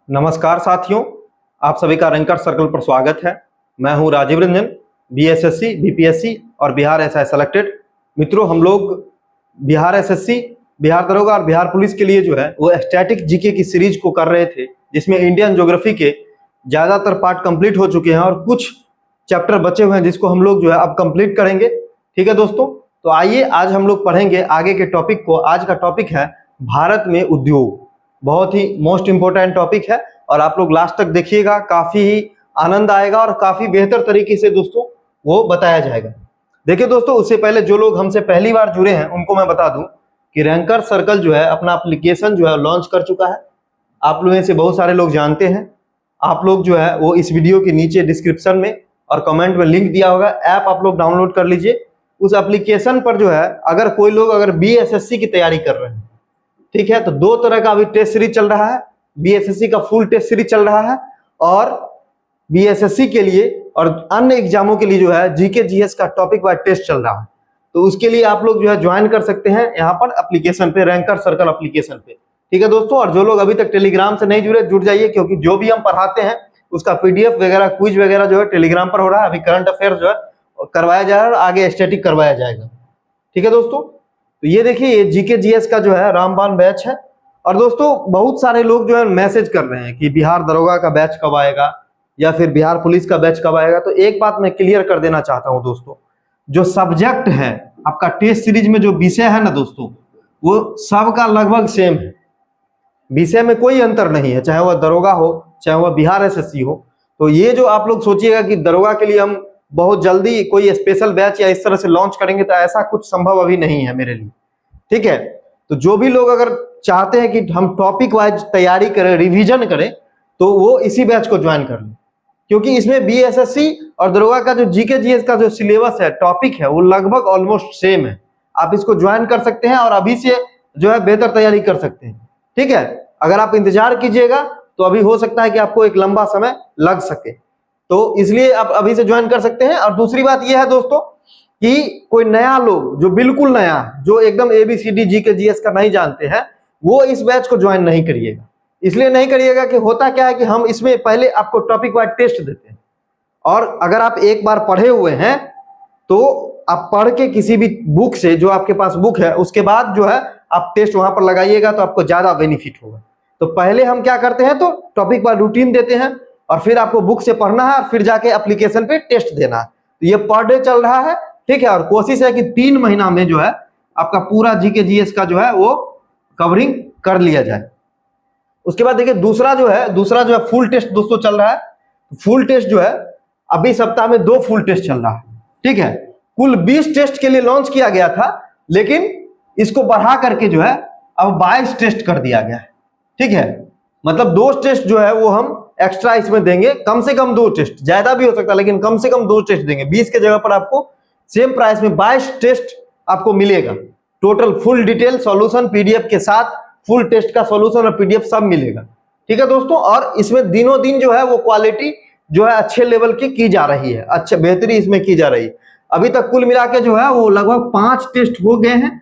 नमस्कार साथियों, आप सभी का रैंकर सर्कल पर स्वागत है। मैं हूं राजीव रंजन, बीएसएससी, बीपीएससी और बिहार एसआई सेलेक्टेड। मित्रों, हम लोग बिहार एसएससी, बिहार दरोगा और बिहार पुलिस के लिए जो है वो स्टैटिक जीके की सीरीज को कर रहे थे, जिसमें इंडियन ज्योग्राफी के ज़्यादातर पार्ट कंप्लीट हो चुके हैं और कुछ चैप्टर बचे हुए हैं जिसको हम लोग जो है अब कंप्लीट करेंगे। ठीक है दोस्तों, तो आइए आज हम लोग पढ़ेंगे आगे के टॉपिक को। आज का टॉपिक है भारत में उद्योग। बहुत ही मोस्ट इंपोर्टेंट टॉपिक है और आप लोग लास्ट तक देखिएगा, काफी ही आनंद आएगा और काफी बेहतर तरीके से दोस्तों वो बताया जाएगा। देखिए दोस्तों, उससे पहले जो लोग हमसे पहली बार जुड़े हैं उनको मैं बता दूं कि रैंकर सर्कल जो है अपना एप्लीकेशन जो है लॉन्च कर चुका है। आप लोगों में से बहुत सारे लोग जानते हैं। आप लोग जो है वो इस वीडियो के नीचे डिस्क्रिप्शन में और कमेंट में लिंक दिया होगा, ऐप आप लोग डाउनलोड कर लीजिए। उस एप्लीकेशन पर जो है अगर कोई लोग अगर बीएसएससी की तैयारी कर रहे हैं, ठीक है, तो दो तरह का अभी टेस्ट सीरीज चल रहा है। बीएसएससी का फुल टेस्ट सीरीज चल रहा है और बीएसएससी के लिए और अन्य एग्जामों के लिए जो है जीके जीएस का टॉपिक वाइज टेस्ट चल रहा है। तो उसके लिए आप लोग जो है ज्वाइन कर सकते हैं यहाँ पर एप्लीकेशन पे, रैंकर सर्कल एप्लीकेशन पे। ठीक है दोस्तों, और जो लोग अभी तक टेलीग्राम से नहीं जुड़े, जुड़ जाइए, क्योंकि जो भी हम पढ़ाते हैं उसका पीडीएफ वगैरह, क्विज वगैरह जो है टेलीग्राम पर हो रहा है। अभी करंट अफेयर जो है करवाया जा रहा है और आगे स्टैटिक करवाया जाएगा। ठीक है दोस्तों, तो ये देखिए, ये जीके जीएस का जो है रामबाण बैच है। और दोस्तों बहुत सारे लोग जो है मैसेज कर रहे हैं कि बिहार दरोगा का बैच कब आएगा या फिर बिहार पुलिस का बैच कब आएगा। तो एक बात मैं क्लियर कर देना चाहता हूं दोस्तों, जो सब्जेक्ट है आपका टेस्ट सीरीज में, जो विषय है ना दोस्तों, वो सबका लगभग सेम है। विषय में कोई अंतर नहीं है, चाहे वह दरोगा हो चाहे वह बिहार एसएससी हो। तो ये जो आप लोग सोचिएगा कि दरोगा के लिए हम बहुत जल्दी कोई स्पेशल बैच या इस तरह से लॉन्च करेंगे, तो ऐसा कुछ संभव अभी नहीं है मेरे लिए। ठीक है, तो जो भी लोग अगर चाहते हैं कि हम टॉपिक वाइज तैयारी करें, रिवीजन करें, तो वो इसी बैच को ज्वाइन कर लें, क्योंकि इसमें बीएसएससी और दरोगा का जो जीके जीएस का जो सिलेबस है, टॉपिक है, वो लगभग ऑलमोस्ट सेम है। आप इसको ज्वाइन कर सकते हैं और अभी से जो है बेहतर तैयारी कर सकते हैं। ठीक है, अगर आप इंतजार कीजिएगा तो अभी हो सकता है कि आपको एक लंबा समय लग सके, तो इसलिए आप अभी से ज्वाइन कर सकते हैं। और दूसरी बात यह है दोस्तों कि कोई नया लोग जो बिल्कुल नया, जो एकदम एबीसीडी जीके जीएस का नहीं जानते हैं, वो इस बैच को ज्वाइन नहीं करिएगा। इसलिए नहीं करिएगा कि होता क्या है कि हम इसमें पहले आपको टॉपिक वाइज टेस्ट देते हैं, और अगर आप एक बार पढ़े हुए हैं तो आप पढ़ के किसी भी बुक से, जो आपके पास बुक है, उसके बाद जो है आप टेस्ट वहां पर लगाइएगा तो आपको ज्यादा बेनिफिट होगा। तो पहले हम क्या करते हैं, तो टॉपिक वाइज रूटीन देते हैं और फिर आपको बुक से पढ़ना है और फिर जाके एप्लीकेशन पे टेस्ट देना है। तो ये पर डे चल रहा है। ठीक है, और कोशिश है कि 3 महीना में जो है आपका पूरा जीके जीएस का जो है वो कवरिंग कर लिया जाए। उसके बाद देखिए दूसरा जो है फुल टेस्ट दोस्तों चल रहा है। फुल टेस्ट जो है अभी सप्ताह में 2 फुल टेस्ट चल रहा है। ठीक है, कुल 20 टेस्ट के लिए लॉन्च किया गया था, लेकिन इसको बढ़ा करके जो है अब 22 टेस्ट कर दिया गया है। ठीक है, मतलब 2 टेस्ट जो है वो हम एक्स्ट्रा इसमें देंगे, कम से कम 2 टेस्ट, ज्यादा भी हो सकता है लेकिन कम से कम 2 टेस्ट देंगे। 20 के जगह पर आपको सेम प्राइस में 22 टेस्ट आपको मिलेगा। Total full detail solution PDF के साथ, फुल टेस्ट का सॉल्यूशन और पीडीएफ सब मिलेगा। ठीक है दोस्तों, और इसमें दिनों दिन जो है वो क्वालिटी जो है अच्छे लेवल की जा रही है, अच्छे बेहतरी इसमें की जा रही है। अभी तक कुल मिला के जो है वो लगभग 5 टेस्ट हो गए हैं,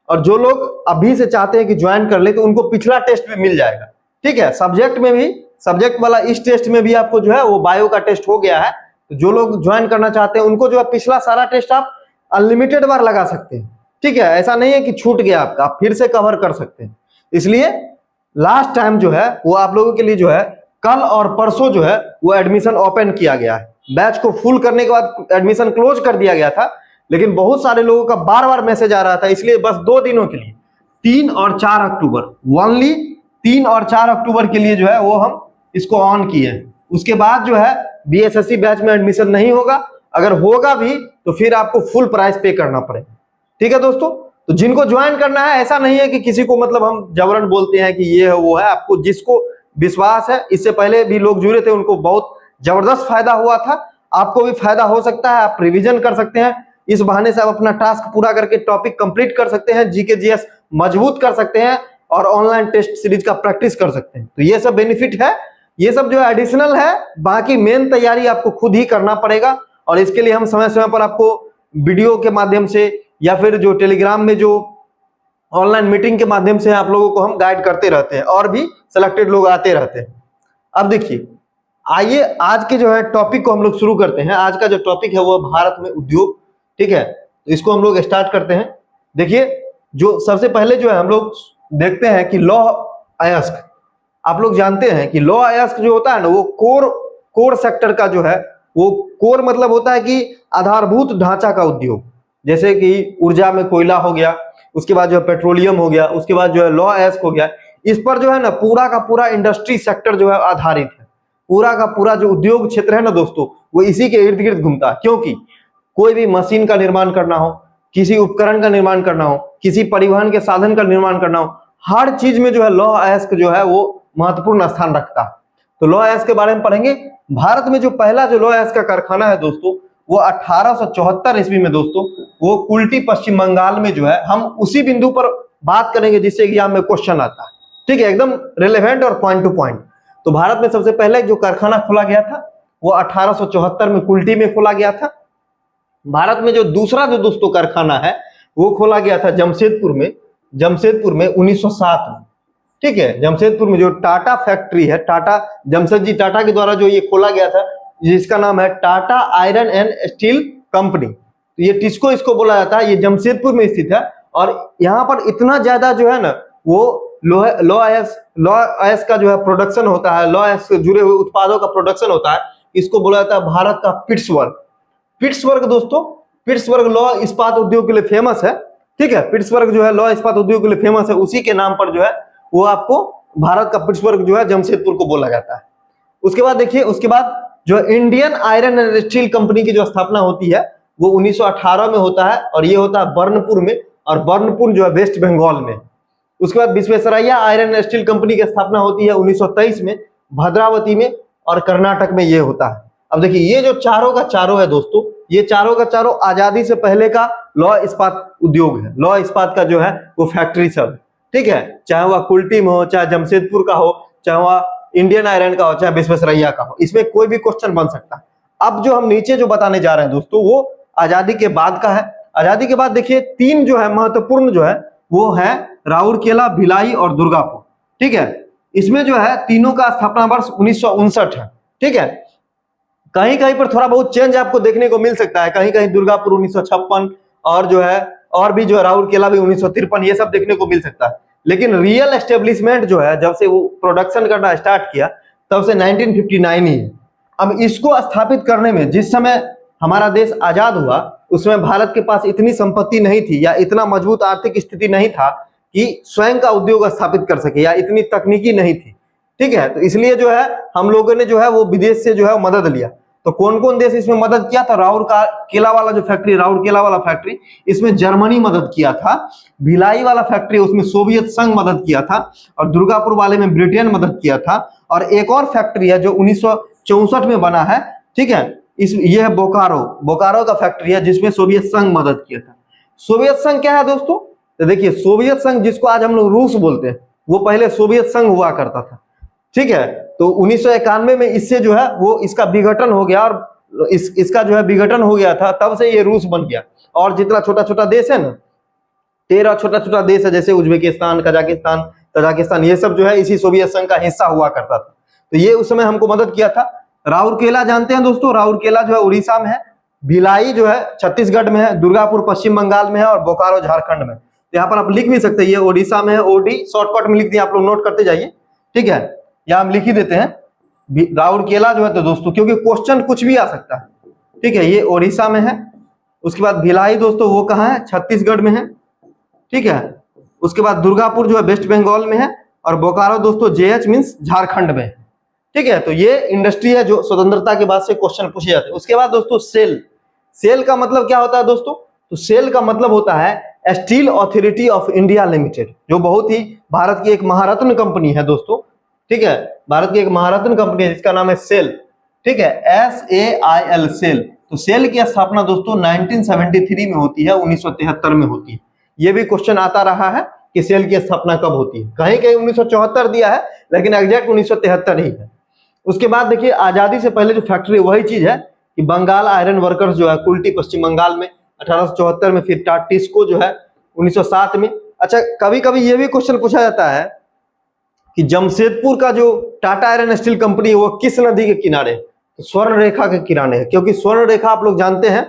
और जो लोग अभी से चाहते हैं कि ज्वाइन कर ले तो उनको पिछला टेस्ट भी मिल जाएगा। ठीक है, सब्जेक्ट में भी, सब्जेक्ट वाला इस टेस्ट में भी आपको जो है वो बायो का टेस्ट हो गया है। तो जो लोग ज्वाइन करना चाहते हैं उनको जो है पिछला सारा टेस्ट आप अनलिमिटेड बार लगा सकते हैं। ठीक है, ऐसा नहीं है कि छूट गया आपका, आप फिर से कवर कर सकते हैं। इसलिए लास्ट टाइम जो है वो आप लोगों के लिए जो है कल और परसों जो है वो एडमिशन ओपन किया गया है। बैच को फुल करने के बाद एडमिशन क्लोज कर दिया गया था, लेकिन बहुत सारे लोगों का बार बार मैसेज आ रहा था, इसलिए बस 2 दिनों के लिए 3 और 4 अक्टूबर, ओनली 3 और 4 अक्टूबर के लिए जो है वो हम इसको ऑन किए हैं। उसके बाद जो है बीएसएससी बैच में एडमिशन नहीं होगा, अगर होगा भी तो फिर आपको फुल प्राइस पे करना पड़ेगा। ठीक है दोस्तों, तो जिनको ज्वाइन करना है, ऐसा नहीं है कि किसी को मतलब हम जबरन बोलते हैं कि ये है वो है। आपको जिसको विश्वास है, इससे पहले भी लोग जुड़े थे, उनको बहुत जबरदस्त फायदा हुआ था, आपको भी फायदा हो सकता है। आप रिविजन कर सकते हैं, इस बहाने से आप अपना टास्क पूरा करके टॉपिक कंप्लीट कर सकते हैं, जीके जीएस मजबूत कर सकते हैं और ऑनलाइन टेस्ट सीरीज का प्रैक्टिस कर सकते हैं। तो ये सब बेनिफिट है, ये सब जो है एडिशनल है। बाकी मेन तैयारी आपको खुद ही करना पड़ेगा, और इसके लिए हम समय समय पर आपको वीडियो के माध्यम से या फिर जो टेलीग्राम में जो ऑनलाइन मीटिंग के माध्यम से आप लोगों को हम गाइड करते रहते हैं, और भी सिलेक्टेड लोग आते रहते हैं। अब देखिए, आइए आज के जो है टॉपिक को हम लोग शुरू करते हैं। आज का जो टॉपिक है वो भारत में उद्योग, ठीक है, तो इसको हम लोग स्टार्ट करते हैं। देखिए, जो सबसे पहले जो है हम लोग देखते हैं कि लौह अयस्क। आप लोग जानते हैं कि लौह अयस्क जो होता है ना, वो कोर सेक्टर का जो है, वो कोर मतलब होता है कि आधारभूत ढांचा का उद्योग, जैसे कि ऊर्जा में कोयला हो गया, उसके बाद जो है पेट्रोलियम हो गया, उसके बाद जो है लौह अयस्क हो गया। इस पर जो है ना पूरा का पूरा इंडस्ट्री सेक्टर जो है आधारित है। पूरा का पूरा जो उद्योग क्षेत्र है ना दोस्तों, वो इसी के इर्द गिर्द घूमता है। क्योंकि कोई भी मशीन का निर्माण करना हो, किसी उपकरण का निर्माण करना हो, किसी परिवहन के साधन का निर्माण करना हो, हर चीज में जो है लौह अयस्क जो है वो महत्वपूर्ण स्थान रखता है। तो लौह अयस्क के बारे में पढ़ेंगे। भारत में जो पहला जो लौह अयस्क का कारखाना है दोस्तों, वो 1874 ईस्वी में दोस्तों, वो कुल्टी पश्चिम बंगाल में जो है, हम उसी बिंदु पर बात करेंगे जिससे एग्जाम में क्वेश्चन आता है, ठीक है, एकदम रिलेवेंट और पॉइंट टू पॉइंट। तो भारत में सबसे पहले जो कारखाना खोला गया था वो 1874 में कुल्टी में खोला गया था। भारत में जो दूसरा जो दोस्तों कारखाना है वो खोला गया था जमशेदपुर में 1907 में, ठीक है। जमशेदपुर में जो टाटा फैक्ट्री है, टाटा जमशेदजी टाटा के द्वारा जो ये खोला गया था, जिसका नाम है Tata iron and steel company. तो ये टिस्को इसको बोला जाता है, ये जमशेदपुर में स्थित है। और यहाँ पर इतना ज्यादा जो है ना वो लौह अयस्क का जो है प्रोडक्शन होता है, लौह अयस्क से जुड़े हुए उत्पादों का प्रोडक्शन होता है। इसको बोला जाता है भारत का पिट्सबर्ग दोस्तों। पिट्सबर्ग लौह इस्पात उद्योग के लिए फेमस है, ठीक है। पिट्सबर्ग जो है लौह इस्पात उद्योग के लिए फेमस है, उसी के नाम पर जो है वो आपको भारत का पिट्सबर्ग जो है जमशेदपुर को बोला जाता है। उसके बाद देखिए, उसके बाद जो Indian iron and steel company की जो स्थापना होती है वो 1918 में होता है, और ये होता है बर्नपुर में, और बर्नपुर जो है वेस्ट बंगाल में। उसके बाद Visvesvaraya iron and steel company की स्थापना होती है 1923 में भद्रावती में, और कर्नाटक में ये होता है। अब देखिए, ये जो चारों का चारों है दोस्तों, ये चारों का चारों आजादी से पहले का लौह इस्पात उद्योग है। लौह इस्पात का जो है वो फैक्ट्री सब है, ठीक है, चाहे वह कुल्टी में हो, चाहे जमशेदपुर का हो, चाहे वह इंडियन आयरन का हो, चाहे विश्वेश्वरैया का हो, इसमें कोई भी क्वेश्चन बन सकता है। अब जो हम नीचे जो बताने जा रहे हैं दोस्तों, वो आजादी के बाद का है। आजादी के बाद देखिए, तीन जो है महत्वपूर्ण जो है वो है राउरकेला, भिलाई और दुर्गापुर, ठीक है। इसमें जो है तीनों का स्थापना वर्ष 1959 है, ठीक है। कहीं कहीं पर थोड़ा बहुत चेंज आपको देखने को मिल सकता है, कहीं कहीं दुर्गापुर 1956 और जो है और भी जो है राउरकेला भी 1953, ये सब देखने को मिल सकता है। लेकिन रियल एस्टेब्लिशमेंट जो है, जब से वो प्रोडक्शन करना स्टार्ट किया तब से 1959 ही है। अब इसको स्थापित करने में, जिस समय हमारा देश आजाद हुआ, उसमें भारत के पास इतनी संपत्ति नहीं थी या इतना मजबूत आर्थिक स्थिति नहीं था कि स्वयं का उद्योग स्थापित कर सके, या इतनी तकनीकी नहीं थी, ठीक है। तो इसलिए जो है हम लोगों ने जो है वो विदेश से जो है मदद लिया। तो कौन कौन देश इसमें मदद किया था? राउरकेला वाला जो फैक्ट्री, राउरकेला वाला फैक्ट्री, इसमें जर्मनी मदद किया था। भिलाई वाला फैक्ट्री, उसमें सोवियत संघ मदद किया था। और दुर्गापुर वाले में ब्रिटेन मदद किया था। और एक और फैक्ट्री है जो 1964 में बना है, ठीक है, ये है बोकारो का फैक्ट्री है, जिसमें सोवियत संघ मदद किया था। सोवियत संघ क्या है दोस्तों? तो देखिए, सोवियत संघ जिसको आज हम लोग रूस बोलते हैं, वो पहले सोवियत संघ हुआ करता था, ठीक है। तो 1991 में इससे जो है वो इसका विघटन हो गया, और इसका जो है विघटन हो गया था, तब से ये रूस बन गया। और जितना छोटा छोटा देश है ना, 13 छोटा छोटा देश है, जैसे उज्बेकिस्तान, कजाकिस्तान, ये सब जो है इसी सोवियत संघ का हिस्सा हुआ करता था। तो ये उस समय हमको मदद किया था। राउरकेला जानते हैं दोस्तों, राउरकेला जो है उड़ीसा में है, भिलाई जो है छत्तीसगढ़ में है, दुर्गापुर पश्चिम बंगाल में है, और बोकारो झारखंड में। तो यहाँ पर आप लिख भी सकते हैं, ये ओडिशा में है, ओडी शॉर्टकट में लिख दिए, आप लोग नोट करते जाइए, ठीक है। या हम लिख ही देते हैं राउरकेला जो है तो दोस्तों, क्योंकि क्वेश्चन कुछ भी आ सकता है, ठीक है। ये ओडिशा में है। उसके बाद भिलाई दोस्तों वो कहाँ है? छत्तीसगढ़ में है, ठीक है। उसके बाद दुर्गापुर जो है वेस्ट बंगाल में है, और बोकारो दोस्तों JH मीन्स झारखंड में है, ठीक है। तो ये इंडस्ट्री है जो स्वतंत्रता के बाद से क्वेश्चन पूछे जाते हैं। उसके बाद दोस्तों सेल का मतलब क्या होता है दोस्तों? तो सेल का मतलब होता है steel authority of India limited, जो बहुत ही भारत की एक महारत्न कंपनी है दोस्तों, ठीक है। भारत की एक महारत्न कंपनी है जिसका नाम है सेल, ठीक है, SAIL सेल। तो सेल की स्थापना दोस्तों 1973 में होती है, 1973 में होती है। ये भी क्वेश्चन आता रहा है कि सेल की स्थापना कब होती है। कहीं कहीं 1974 दिया है, लेकिन एग्जैक्ट 1973 ही है। उसके बाद देखिए, आजादी से पहले जो फैक्ट्री, वही चीज है कि बंगाल आयरन वर्कर्स जो है कुल्टी पश्चिम बंगाल में 1874 में, फिर टिस्को जो है 1907 में। अच्छा, कभी कभी ये भी क्वेश्चन पूछा जाता है कि जमशेदपुर का जो टाटा आयरन स्टील कंपनी है वो किस नदी के किनारे है? तो स्वर्ण रेखा के किनारे है, क्योंकि स्वर्ण रेखा आप लोग जानते हैं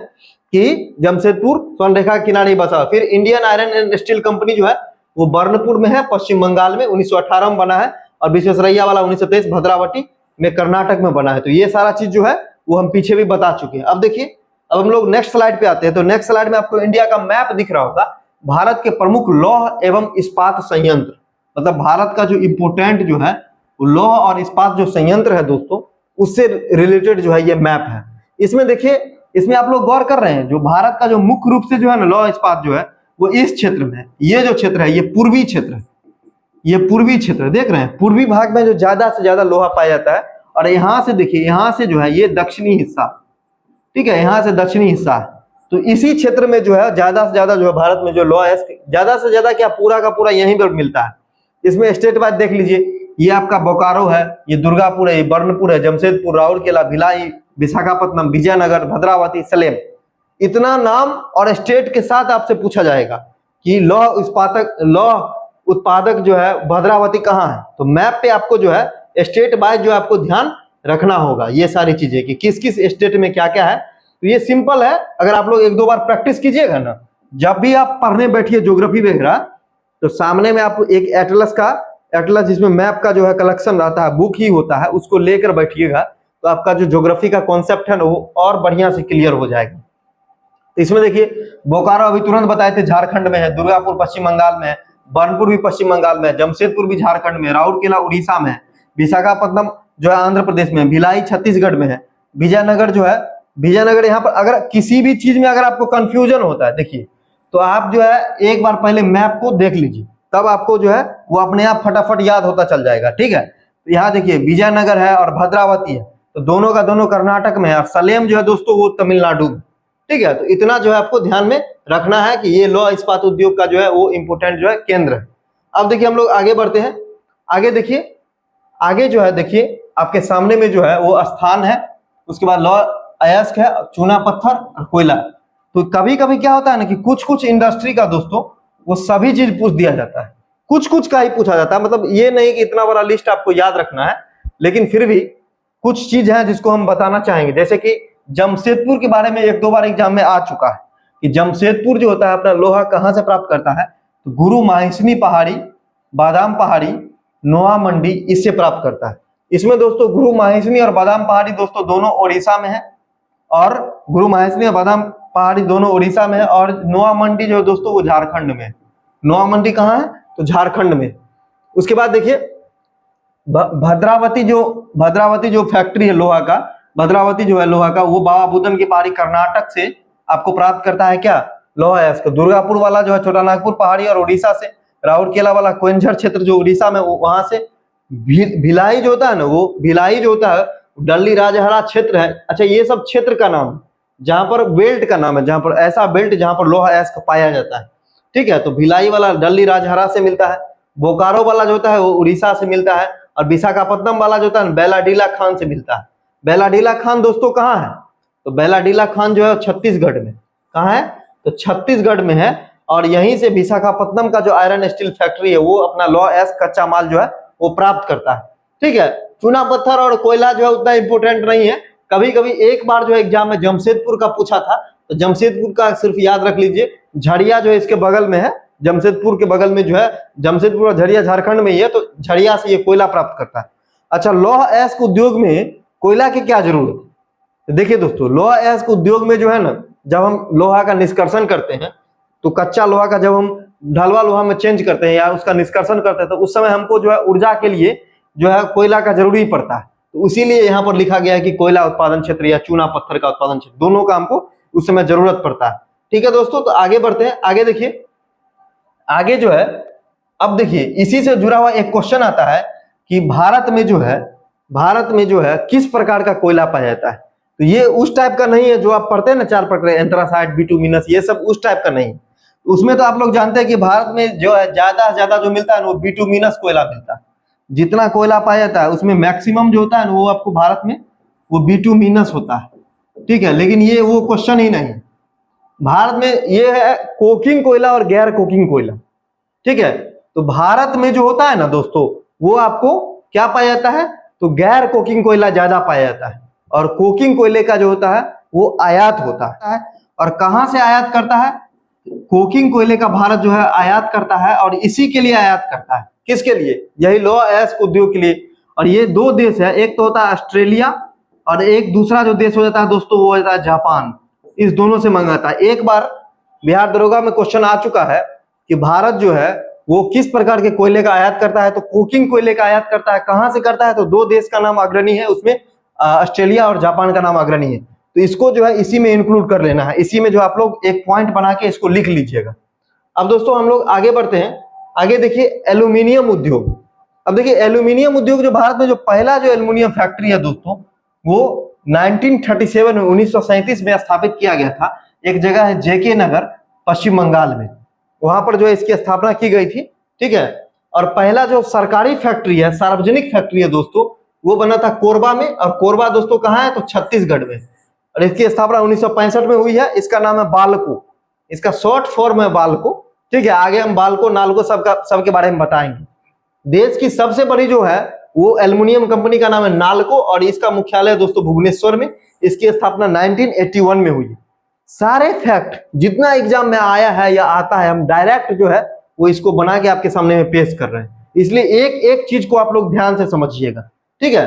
कि जमशेदपुर स्वर्ण रेखा के किनारे ही बसा। फिर Indian iron and steel company जो है वो बर्नपुर में है, पश्चिम बंगाल में, 1918 में बना है, और विश्वेश्वरैया वाला 1923 भद्रावती में कर्नाटक में बना है। तो ये सारा चीज जो है वो हम पीछे भी बता चुके हैं। अब देखिए, अब हम लोग नेक्स्ट स्लाइड पे आते हैं। तो नेक्स्ट स्लाइड में आपको इंडिया का मैप दिख रहा होगा, भारत के प्रमुख लौह एवं इस्पात संयंत्र, मतलब भारत का जो इंपोर्टेंट जो है वो लौह और इस्पात जो संयंत्र है दोस्तों, उससे रिलेटेड जो है ये मैप है। इसमें देखिए, इसमें आप लोग गौर कर रहे हैं, जो भारत का जो मुख्य रूप से जो है ना लौह इस्पात जो है वो इस क्षेत्र में है। ये जो क्षेत्र है ये पूर्वी क्षेत्र है, ये पूर्वी क्षेत्र देख रहे हैं, पूर्वी भाग में जो ज्यादा से ज्यादा लोहा पाया जाता है। और यहाँ से देखिए, यहाँ से जो है ये दक्षिणी हिस्सा, ठीक है, यहाँ से दक्षिणी हिस्सा है। तो इसी क्षेत्र में जो है ज्यादा से ज्यादा जो है भारत में जो लोहा है, ज्यादा से ज्यादा क्या पूरा का पूरा यहीं पर मिलता है। इसमें स्टेट वाइज देख लीजिए, ये आपका बोकारो है, ये दुर्गापुर है, ये बर्नपुर है, जमशेदपुर, राउरकेला, भिलाई, विशाखापट्टनम, विजयनगर, भद्रावती, सलेम। इतना नाम और स्टेट के साथ आपसे पूछा जाएगा कि लौह उत्पादक जो है भद्रावती कहाँ है। तो मैप पे आपको जो है स्टेट वाइज जो आपको ध्यान रखना होगा ये सारी चीजें कि किस किस स्टेट में क्या क्या है। तो ये सिंपल है, अगर आप लोग एक दो बार प्रैक्टिस कीजिएगा ना, जब भी आप पढ़ने बैठिए ज्योग्राफी वगैरह, तो सामने में आप एक एटलस जिसमें मैप का जो है कलेक्शन रहता है, बुक ही होता है, उसको लेकर बैठिएगा, तो आपका जो ज्योग्राफी का कॉन्सेप्ट है ना वो और बढ़िया से क्लियर हो जाएगा। तो इसमें देखिए, बोकारो अभी तुरंत बताए थे झारखंड में है, दुर्गापुर पश्चिम बंगाल में है, बर्नपुर भी पश्चिम बंगाल में है, जमशेदपुर भी झारखंड में, राउरकेला उड़ीसा में है, विशाखापट्टनम जो है आंध्र प्रदेश में, भिलाई छत्तीसगढ़ में है, विजयनगर जो है, विजयनगर यहाँ पर। अगर किसी भी चीज में अगर आपको कंफ्यूजन होता है देखिए, तो आप जो है एक बार पहले मैप को देख लीजिए, तब आपको जो है वो अपने आप फटाफट याद होता चल जाएगा, ठीक है। तो यहाँ देखिए विजयनगर है और भद्रावती है, तो दोनों का दोनों कर्नाटक में है, और सलेम जो है दोस्तों वो तमिलनाडु में, ठीक है। तो इतना जो है आपको ध्यान में रखना है कि ये लौह इस्पात उद्योग का जो है वो इंपोर्टेंट जो है केंद्र है। अब देखिए हम लोग आगे बढ़ते हैं। आगे देखिए, आगे जो है देखिए आपके सामने में जो है वो स्थान है, उसके बाद लौह अयस्क है, चूना पत्थर और कोयला। तो कभी कभी क्या होता है ना कि कुछ कुछ इंडस्ट्री का दोस्तों वो सभी चीज पूछ दिया जाता है, कुछ कुछ का ही पूछा जाता है। मतलब ये नहीं कि इतना बड़ा लिस्ट आपको याद रखना है, लेकिन फिर भी कुछ चीज है जिसको हम बताना चाहेंगे। जैसे कि जमशेदपुर के बारे में एक दो बार एग्जाम में आ चुका है कि जमशेदपुर जो होता है अपना लोहा कहाँ से प्राप्त करता है, तो गुरु माहिष्मती पहाड़ी, बादाम पहाड़ी, नोआ मंडी, इससे प्राप्त करता है। इसमें दोस्तों गुरु माहिष्मती और बादाम पहाड़ी दोस्तों दोनों ओडिशा में है, और गुरु माहिष्मती और बादाम पहाड़ी दोनों ओडिशा में है, और नोआ मंडी जो दोस्तों वो झारखंड में है। नोआ मंडी कहाँ है, तो झारखंड में। उसके बाद देखिए भद्रावती जो फैक्ट्री है लोहा का, भद्रावती जो है लोहा का, वो बाबा बुदन की पहाड़ी कर्नाटक से आपको प्राप्त करता है क्या, लोहा है। इसका दुर्गापुर वाला जो है छोटा नागपुर पहाड़ी और उड़ीसा से, राउरकेला वाला कोयंझर क्षेत्र जो उड़ीसा में वहां से, भिलाई जो होता है ना, वो भिलाई जो होता है डल्ली राजहरा क्षेत्र है। अच्छा, ये सब क्षेत्र का नाम है जहां पर बेल्ट का नाम है, जहां पर ऐसा बेल्ट जहां पर लोहा अयस्क पाया जाता है, ठीक है। तो भिलाई वाला डल्ली राजहरा से मिलता है, बोकारो वाला जो होता है वो उड़ीसा से मिलता है, और विशाखापट्टनम वाला जो होता है बेलाडीला खान से मिलता है। बेलाडीला खान दोस्तों कहाँ है, तो बेलाडीला खान जो है छत्तीसगढ़ में। कहाँ है, तो छत्तीसगढ़ में है, और यहीं से विशाखापट्टनम का जो आयरन स्टील फैक्ट्री है वो अपना लोहा अयस्क कच्चा माल जो है वो प्राप्त करता है, ठीक है। चूना पत्थर और कोयला जो है उतना इंपोर्टेंट नहीं है। कभी कभी एक बार जो है एग्जाम में जमशेदपुर का पूछा था, तो जमशेदपुर का सिर्फ याद रख लीजिए, झड़िया जो है इसके बगल में है, जमशेदपुर के बगल में जो है, जमशेदपुर और झड़िया झारखंड में ही है, तो झड़िया से ये कोयला प्राप्त करता है। अच्छा, लौह अयस्क उद्योग में कोयला की क्या जरूरत है, तो देखिए दोस्तों लौह अयस्क उद्योग में जो है ना, जब हम लोहा का निष्कर्षण करते हैं, तो कच्चा लोहा का जब हम ढलवा लोहा में चेंज करते हैं या उसका निष्कर्षण करते हैं, तो उस समय हमको जो है ऊर्जा के लिए जो है कोयला का जरूरी पड़ता है। तो इसीलिए यहाँ पर लिखा गया है कि कोयला उत्पादन क्षेत्र या चूना पत्थर का उत्पादन क्षेत्र, दोनों का हमको उस समय जरूरत पड़ता है, ठीक है दोस्तों। तो आगे बढ़ते हैं। आगे देखिए, आगे जो है, अब देखिए इसी से जुड़ा हुआ एक क्वेश्चन आता है कि भारत में जो है किस प्रकार का कोयला पाया जाता है। तो ये उस टाइप का नहीं है जो आप पढ़ते हैं ना 4 प्रकार, एंथ्रासाइट, बिटुमिनस, ये सब उस टाइप का नहीं। उसमें तो आप लोग जानते हैं कि भारत में जो है ज्यादा से ज्यादा जो मिलता है वो बिटुमिनस कोयला मिलता है। जितना कोयला पाया जाता है उसमें मैक्सिमम जो होता है वो आपको भारत में वो बिटुमिनस होता है, ठीक है। लेकिन ये वो क्वेश्चन ही नहीं, भारत में ये है कोकिंग कोयला और गैर कोकिंग कोयला, ठीक है। तो भारत में जो होता है ना दोस्तों, वो आपको क्या पाया जाता है, तो गैर कोकिंग कोयला ज्यादा पाया जाता है, और कोकिंग कोयले का जो होता है वो आयात होता है। और कहां से आयात करता है, कोकिंग कोयले का भारत जो है आयात करता है, और इसी के लिए आयात करता है, किसके लिए, यही लौह अयस्क उद्योग के लिए। और ये दो देश है, एक तो होता है ऑस्ट्रेलिया और एक दूसरा जो देश हो जाता है दोस्तों वो होता है जापान। इस दोनों से मंगाता है। एक बार बिहार दरोगा में क्वेश्चन आ चुका है कि भारत जो है वो किस प्रकार के कोयले का आयात करता है, तो कोकिंग कोयले का आयात करता है। कहां से करता है, तो दो देश का नाम अग्रणी है उसमें, ऑस्ट्रेलिया और जापान का नाम अग्रणी है। तो इसको जो है इसी में इंक्लूड कर लेना है, इसी में जो आप लोग एक पॉइंट बना के इसको लिख लीजिएगा। अब दोस्तों हम लोग आगे बढ़ते हैं। आगे देखिए एल्यूमिनियम उद्योग। अब देखिए एल्यूमिनियम उद्योग जो भारत में जो पहला जो एल्यूमिनियम फैक्ट्री है दोस्तों वो 1937 में 1937 में स्थापित किया गया था। एक जगह है जेके नगर पश्चिम बंगाल में, वहां पर जो है इसकी स्थापना की गई थी। ठीक है, और पहला जो सरकारी फैक्ट्री है, सार्वजनिक फैक्ट्री है दोस्तों, वो बना था कोरबा में। और कोरबा दोस्तों कहाँ है, तो छत्तीसगढ़ में। और इसकी स्थापना 1965 में हुई है। इसका नाम है बाल्को, इसका शॉर्ट फॉर्म है बाल्को। ठीक है, आगे हम बाल्को नाल्को सबके बारे में बताएंगे। देश की सबसे बड़ी जो है वो एल्युमिनियम कंपनी का नाम है नाल्को, और इसका मुख्यालय दोस्तों भुवनेश्वर में। इसकी स्थापना 1981 में हुई है। सारे फैक्ट जितना एग्जाम में आया है या आता है, हम डायरेक्ट जो है वो इसको बना के आपके सामने में पेश कर रहे हैं, इसलिए एक एक चीज को आप लोग ध्यान से समझिएगा। ठीक है,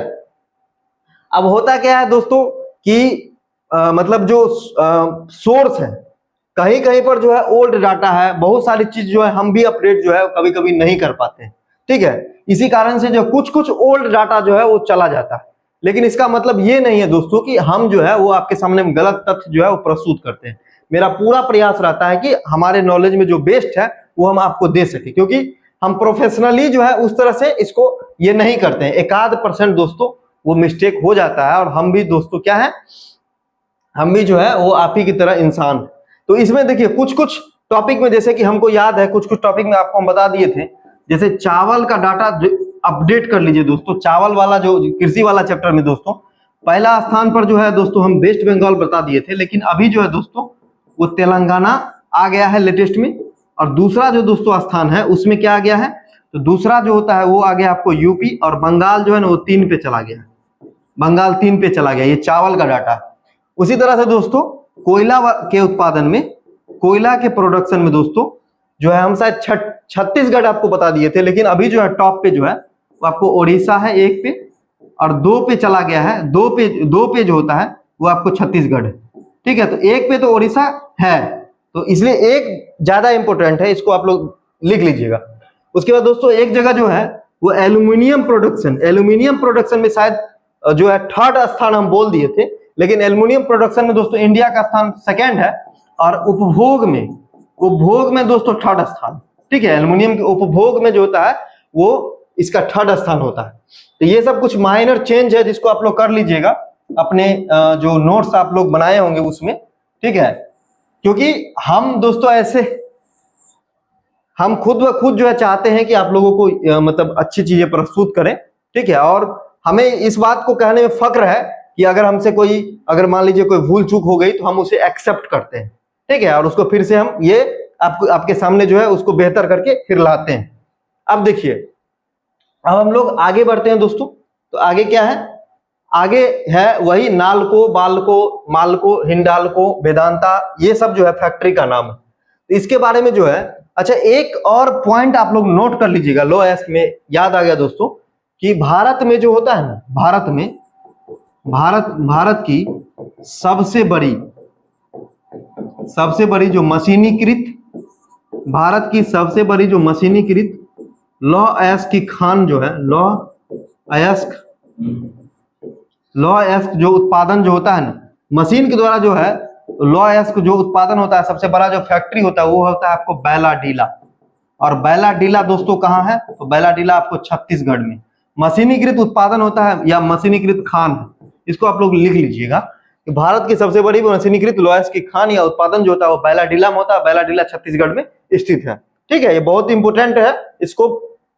अब होता क्या है दोस्तों कि मतलब जो सोर्स है, कहीं कहीं पर जो है ओल्ड डाटा है, बहुत सारी चीज जो है हम भी अपडेट जो है कभी कभी नहीं कर पाते हैं। ठीक है, इसी कारण से जो कुछ कुछ ओल्ड डाटा जो है वो चला जाता है, लेकिन इसका मतलब ये नहीं है दोस्तों कि हम जो है वो आपके सामने गलत तथ्य जो है वो प्रस्तुत करते हैं। मेरा पूरा प्रयास रहता है कि हमारे नॉलेज में जो बेस्ट है वो हम आपको दे सके, क्योंकि हम प्रोफेशनली जो है उस तरह से इसको ये नहीं करते हैं। 1-8% दोस्तों वो मिस्टेक हो जाता है, और हम भी दोस्तों क्या है, हम भी जो है वो आप ही की तरह इंसान। तो इसमें देखिए कुछ कुछ टॉपिक में, जैसे कि हमको याद है कुछ कुछ टॉपिक में आपको हम बता दिए थे, जैसे चावल का डाटा अपडेट कर लीजिए दोस्तों। चावल वाला जो कृषि वाला चैप्टर में दोस्तों पहला स्थान पर जो है दोस्तों हम वेस्ट बंगाल बता दिए थे, लेकिन अभी जो है दोस्तों वो तेलंगाना आ गया है लेटेस्ट में। और दूसरा जो दोस्तों स्थान है उसमें क्या आ गया है, तो दूसरा जो होता है वो आ गया आपको यूपी, और बंगाल जो है ना वो 3 पे चला गया, बंगाल 3 पे चला गया। ये चावल का डाटा। उसी तरह से दोस्तों कोयला के उत्पादन में, कोयला के प्रोडक्शन में दोस्तों जो है हम शायद छत्तीसगढ़ आपको बता दिए थे, लेकिन अभी जो है टॉप पे जो है वो आपको उड़ीसा है 1 पे, और 2 पे चला गया है। 2 पे जो होता है वो आपको छत्तीसगढ़ है। ठीक है, तो 1 पे तो उड़ीसा है, तो इसलिए 1 ज्यादा इंपॉर्टेंट है, इसको आप लोग लिख लीजिएगा। उसके बाद दोस्तों एक जगह जो है वो एल्यूमिनियम प्रोडक्शन में शायद जो है 3rd स्थान हम बोल दिए थे, लेकिन एल्यूमिनियम प्रोडक्शन में दोस्तों इंडिया का स्थान 2nd है, और उपभोग में दोस्तों 3rd स्थान। ठीक है, एल्यूमिनियम के उपभोग में जो होता है वो इसका 3rd स्थान होता है। तो ये सब कुछ माइनर चेंज है जिसको आप लोग कर लीजिएगा अपने जो नोट्स आप लोग बनाए होंगे उसमें। ठीक है, क्योंकि हम दोस्तों ऐसे हम खुद ब खुद जो है चाहते हैं कि आप लोगों को मतलब अच्छी चीजें प्रस्तुत करें। ठीक है, और हमें इस बात को कहने में फक्र है कि अगर हमसे कोई, अगर मान लीजिए कोई भूल चूक हो गई तो हम उसे एक्सेप्ट करते हैं। ठीक है, और उसको फिर से हम ये आपके सामने जो है उसको बेहतर करके फिर लाते हैं। अब देखिए, अब हम लोग आगे बढ़ते हैं दोस्तों। तो आगे क्या है, आगे है वही नाल्को, बाल्को, माल्को, हिंडाल्को, वेदांता, ये सब जो है फैक्ट्री का नाम है। तो इसके बारे में जो है, अच्छा एक और पॉइंट आप लोग नोट कर लीजिएगा, लो एस्क में याद आ गया दोस्तों कि भारत में जो होता है ना, भारत की सबसे बड़ी जो मशीनीकृत, भारत की सबसे बड़ी जो मशीनीकृत लौह अयस्क की खान जो है, लौह अयस्क जो उत्पादन जो होता है ना मशीन के द्वारा जो है, लौह अयस्क जो उत्पादन होता है, सबसे बड़ा जो फैक्ट्री होता है वो होता है आपको बैलाडीला। और बैलाडीला दोस्तों कहाँ है, तो बैलाडीला आपको छत्तीसगढ़ में। मशीनीकृत उत्पादन होता है या मशीनीकृत खान है, इसको आप लोग लिख लीजिएगा कि भारत की सबसे बड़ी मशीनीकृत लौह अयस्क की खान या उत्पादन जो होता है वो बैलाडीला में होता है। बैलाडीला छत्तीसगढ़ में स्थित है। ठीक है, ये बहुत इंपोर्टेंट है, इसको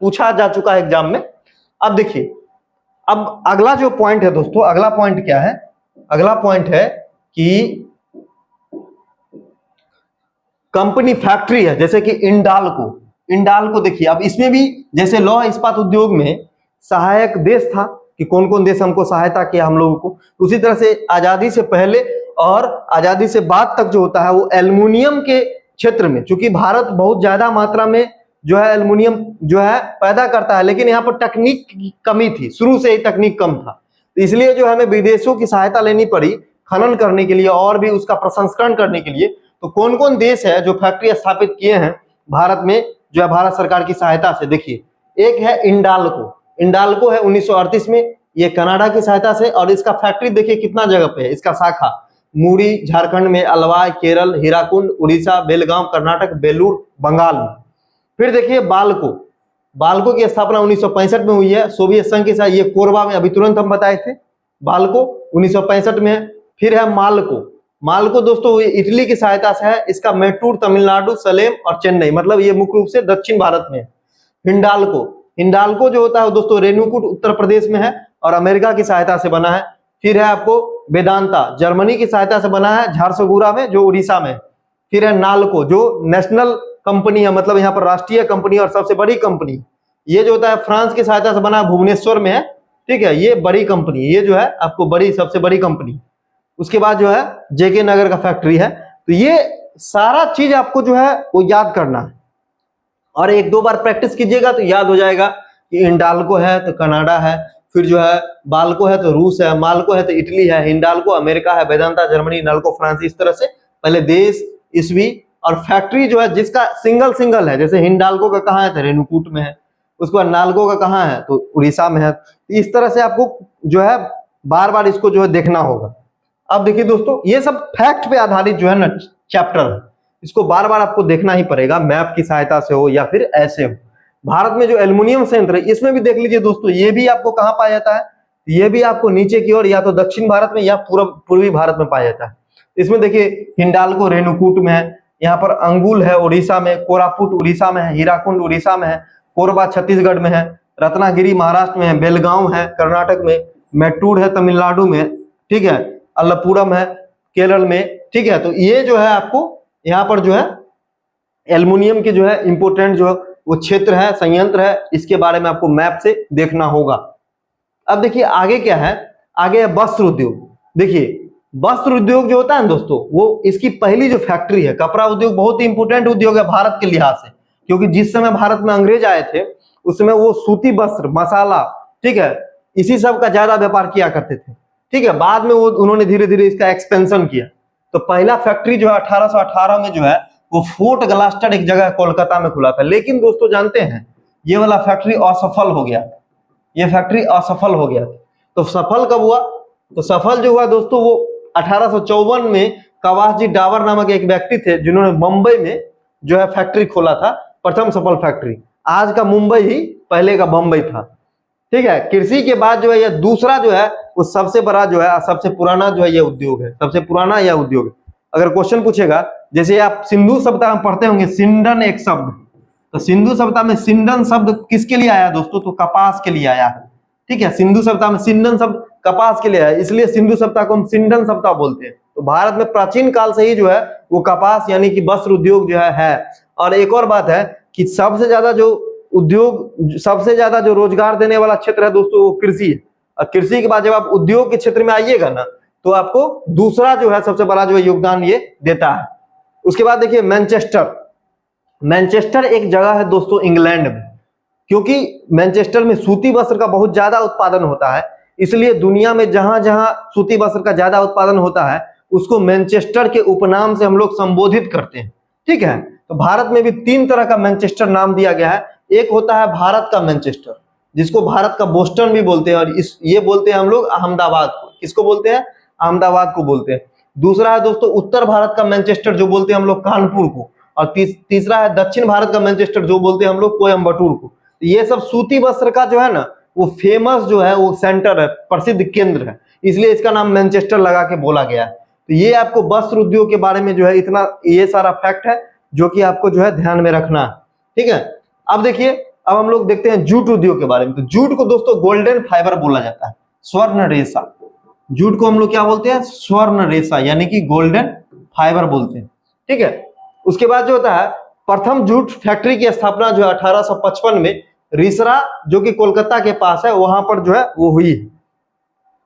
पूछा जा चुका है एग्जाम में। अब देखिए, अब अगला जो पॉइंट है दोस्तों, अगला पॉइंट क्या है, अगला पॉइंट है कि कंपनी फैक्ट्री है, जैसे कि इंडाल्को देखिए। अब इसमें भी जैसे लौह इस्पात उद्योग में सहायक देश था कि कौन कौन देश हमको सहायता किया हम लोगों को। उसी तरह से आजादी से पहले और आजादी से बाद तक जो होता है वो एल्युमिनियम के क्षेत्र में, चूंकि भारत बहुत ज्यादा मात्रा में जो है एल्युमिनियम जो है पैदा करता है, लेकिन यहाँ पर तकनीक की कमी थी, शुरू से ही तकनीक कम था, तो इसलिए जो हमें विदेशों की सहायता लेनी पड़ी खनन करने के लिए और भी उसका प्रसंस्करण करने के लिए। तो कौन कौन देश है जो फैक्ट्री स्थापित किए हैं भारत में जो है भारत सरकार की सहायता से? देखिए, एक है इंडाल्को। इंडाल्को है 1938 में, ये कनाडा की सहायता से, और इसका फैक्ट्री देखिए कितना जगह पे है। इसका शाखा मुरी झारखंड में, अलवाय केरल, हीराकुंड उड़ीसा, बेलगांव कर्नाटक, बेलूर बंगाल में। फिर देखिए बाल्को। बाल्को की स्थापना 1965 में हुई है, सोवियत संघ के साथ। ये कोरबा में अभी तुरंत हम बताए थे, बाल्को 1965 में है। फिर है माल्को। माल्को दोस्तों इटली की सहायता से है, इसका मैटूर तमिलनाडु, सलेम और चेन्नई, मतलब ये मुख्य रूप से दक्षिण भारत में है। हिंडाल्को। हिंडाल्को जो होता है दोस्तों रेणुकूट उत्तर प्रदेश में है और अमेरिका की सहायता से बना है। फिर है आपको वेदांता, जर्मनी की सहायता से बना है, झारसुगुड़ा में जो उड़ीसा में। फिर है नाल्को जो नेशनल कंपनी है, मतलब यहाँ पर राष्ट्रीय कंपनी और सबसे बड़ी कंपनी। ये जो होता है फ्रांस की सहायता से बना है, भुवनेश्वर में है, ठीक है, ये बड़ी कंपनी, ये जो है आपको बड़ी सबसे बड़ी कंपनी। उसके बाद जो है जेके नगर का फैक्ट्री है। तो ये सारा चीज आपको जो है वो याद करना है और एक दो बार प्रैक्टिस कीजिएगा तो याद हो जाएगा कि इंडाल्को है तो कनाडा है, फिर जो है बाल्को है तो रूस है, माल्को है तो इटली है, हिंडाल्को अमेरिका है, वेदांता जर्मनी, नाल्को फ्रांस। इस तरह से पहले देश, ईस्वी और फैक्ट्री जो है जिसका सिंगल सिंगल है, जैसे हिंडाल्को का कहाँ है तो रेणुकूट में है, उसके बाद नाल्को का कहाँ है तो उड़ीसा में है। इस तरह से आपको जो है बार बार इसको जो है देखना होगा। अब देखिए दोस्तों ये सब फैक्ट पे आधारित जो है ना चैप्टर है, इसको बार बार आपको देखना ही पड़ेगा, मैप की सहायता से हो या फिर ऐसे हो। भारत में जो एल्युमिनियम संयंत्र है इसमें भी देख लीजिए दोस्तों, ये भी आपको कहाँ पाया जाता है, ये भी आपको नीचे की ओर या तो दक्षिण भारत में या पूर्वी भारत में पाया जाता है। इसमें देखिए हिंडाल्को रेणुकूट में है, यहाँ पर अंगुल है उड़ीसा में, कोरापुट उड़ीसा में है, हीराकुंड उड़ीसा में है, कोरबा छत्तीसगढ़ में है, रत्नागिरी महाराष्ट्र में है, बेलगांव है कर्नाटक में, मैटूर है तमिलनाडु में, ठीक है, अल्लपुरम है केरल में, ठीक है। तो ये जो है आपको यहाँ पर जो है एल्युमिनियम के जो है इंपोर्टेंट जो वो क्षेत्र है, संयंत्र है, इसके बारे में आपको मैप से देखना होगा। अब देखिए आगे क्या है, आगे है वस्त्र उद्योग। देखिए वस्त्र उद्योग जो होता है ना दोस्तों, वो इसकी पहली जो फैक्ट्री है, कपड़ा उद्योग बहुत ही इंपोर्टेंट उद्योग है भारत के लिहाज से, क्योंकि जिस समय भारत में अंग्रेज आए थे उस समय वो सूती वस्त्र, मसाला, ठीक है, इसी सब का ज्यादा व्यापार किया करते थे, ठीक है। बाद में वो उन्होंने धीरे धीरे इसका एक्सपेंशन किया। तो पहला फैक्ट्री जो है 1818 में जो है वो फोर्ट ग्लास्टर एक जगह कोलकाता में खुला था। लेकिन दोस्तों जानते हैं ये वाला फैक्ट्री असफल हो गया, ये फैक्ट्री असफल हो गया। तो सफल कब हुआ, तो सफल जो हुआ दोस्तों वो 1854 में कवास जी डावर नामक एक व्यक्ति थे जिन्होंने मुंबई में जो है फैक्ट्री खोला था, प्रथम सफल फैक्ट्री। आज का मुंबई ही पहले का बंबई था, ठीक है। कृषि के बाद जो है ये दूसरा जो है वो सबसे बड़ा जो है, सबसे पुराना जो है ये उद्योग है, सबसे पुराना यह उद्योग है। अगर क्वेश्चन पूछेगा, जैसे आप सिंधु सभ्यता में पढ़ते होंगे सिंडन एक शब्द, तो सिंधु सभ्यता में सिंडन शब्द किसके लिए आया दोस्तों, तो कपास के लिए आया है, ठीक है। सिंधु सभ्यता में सिंडन शब्द कपास के लिए आया, इसलिए सिंधु सभ्यता को हम सिंडन सभ्यता बोलते हैं। तो भारत में प्राचीन काल से ही जो है वो कपास यानी कि वस्त्र उद्योग जो है। और एक और बात है कि सबसे ज्यादा जो उद्योग, सबसे ज्यादा जो रोजगार देने वाला क्षेत्र है दोस्तों वो कृषि है। और कृषि के बाद जब आप उद्योग के क्षेत्र में आइएगा ना तो आपको दूसरा जो है सबसे बड़ा जो है योगदान ये देता है। उसके बाद देखिए मैनचेस्टर। मैनचेस्टर एक जगह है दोस्तों इंग्लैंड में, क्योंकि मैनचेस्टर में सूती वस्त्र का बहुत ज्यादा उत्पादन होता है, इसलिए दुनिया में जहां जहां सूती वस्त्र का ज्यादा उत्पादन होता है उसको मैनचेस्टर के उपनाम से हम लोग संबोधित करते हैं, ठीक है। तो भारत में भी 3 तरह का मैनचेस्टर नाम दिया गया है। एक होता है भारत का मैनचेस्टर, जिसको भारत का बोस्टन भी बोलते हैं, और ये बोलते हैं हम लोग अहमदाबाद को। किसको बोलते हैं, अहमदाबाद को बोलते हैं। दूसरा है दोस्तों उत्तर भारत का मैनचेस्टर, जो बोलते हैं हम लोग कानपुर को। और तीसरा है दक्षिण भारत का मैनचेस्टर, जो बोलते हैं हम लोग कोयम्बटूर को। ये सब सूती वस्त्र का जो है ना वो फेमस जो है वो सेंटर है, प्रसिद्ध केंद्र है, इसलिए इसका नाम मैनचेस्टर लगा के बोला गया है। तो ये आपको वस्त्र उद्योग के बारे में जो है इतना ये सारा फैक्ट है जो कि आपको जो है ध्यान में रखना है, ठीक है। अब देखिए, अब हम लोग देखते हैं जूट उद्योग के बारे में। तो जूट को दोस्तों गोल्डन फाइबर बोला जाता है, स्वर्ण रेशा। जूट को हम लोग क्या बोलते हैं, स्वर्ण रेशा, यानी कि गोल्डन फाइबर बोलते हैं, ठीक है। उसके बाद जो होता है प्रथम जूट फैक्ट्री की स्थापना जो है 1855 में रिसरा जो कि कोलकाता के पास है, वहां पर जो है वो हुई है।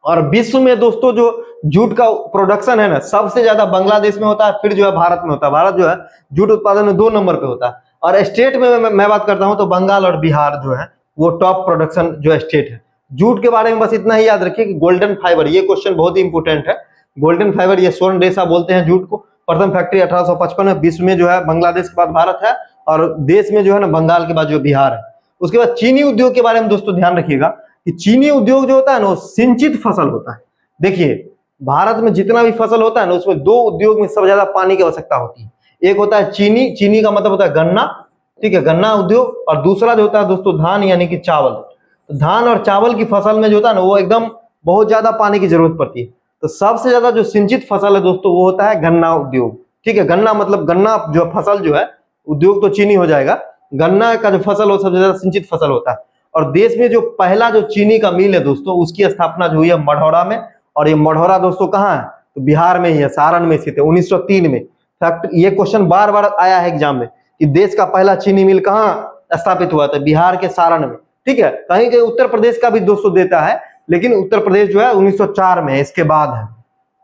और विश्व में दोस्तों जो जूट का प्रोडक्शन है ना, सबसे ज्यादा बांग्लादेश में होता है, फिर जो है भारत में होता है। भारत जो है जूट उत्पादन में 2 नंबर पे होता है। और स्टेट में मैं बात करता हूं तो बंगाल और बिहार जो है वो टॉप प्रोडक्शन जो स्टेट है। जूट के बारे में बस इतना ही याद रखिए कि गोल्डन फाइबर, ये क्वेश्चन बहुत ही इंपोर्टेंट है। गोल्डन फाइबर, ये स्वर्ण रेशा बोलते हैं जूट को। प्रथम फैक्ट्री 1855 में। विश्व में जो है बांग्लादेश के बाद भारत है, और देश में जो है ना बंगाल के बाद जो बिहार है। उसके बाद चीनी उद्योग के बारे में दोस्तों ध्यान रखिएगा कि चीनी उद्योग जो होता है ना, वो सिंचित फसल होता है। देखिए भारत में जितना भी फसल होता है ना, उसमें 2 उद्योग में सबसे ज्यादा पानी की आवश्यकता होती है। एक होता है चीनी, चीनी का मतलब होता है गन्ना, ठीक है, गन्ना उद्योग। और दूसरा जो होता है दोस्तों धान यानी कि चावल। तो धान और चावल की फसल में जो होता है ना, वो एकदम बहुत ज्यादा पानी की जरूरत पड़ती है। तो सबसे ज्यादा जो सिंचित फसल है दोस्तों, वो होता है गन्ना उद्योग, ठीक है। गन्ना मतलब गन्ना जो फसल जो है, उद्योग तो चीनी हो जाएगा, गन्ना का जो फसल हो सबसे ज्यादा सिंचित फसल होता है। और देश में जो पहला जो चीनी का मिल है दोस्तों, उसकी स्थापना जो हुई है मढ़ौरा में। और ये मढ़ौरा दोस्तों कहाँ है, तो बिहार में ही है, सारण में स्थित है, 1903 में। फैक्ट ये क्वेश्चन बार बार आया है एग्जाम में कि देश का पहला चीनी मिल कहाँ स्थापित हुआ था, बिहार के सारण में, ठीक है। कहीं कहीं उत्तर प्रदेश का भी दोस्तों देता है, लेकिन उत्तर प्रदेश जो है 1904 में, इसके बाद है।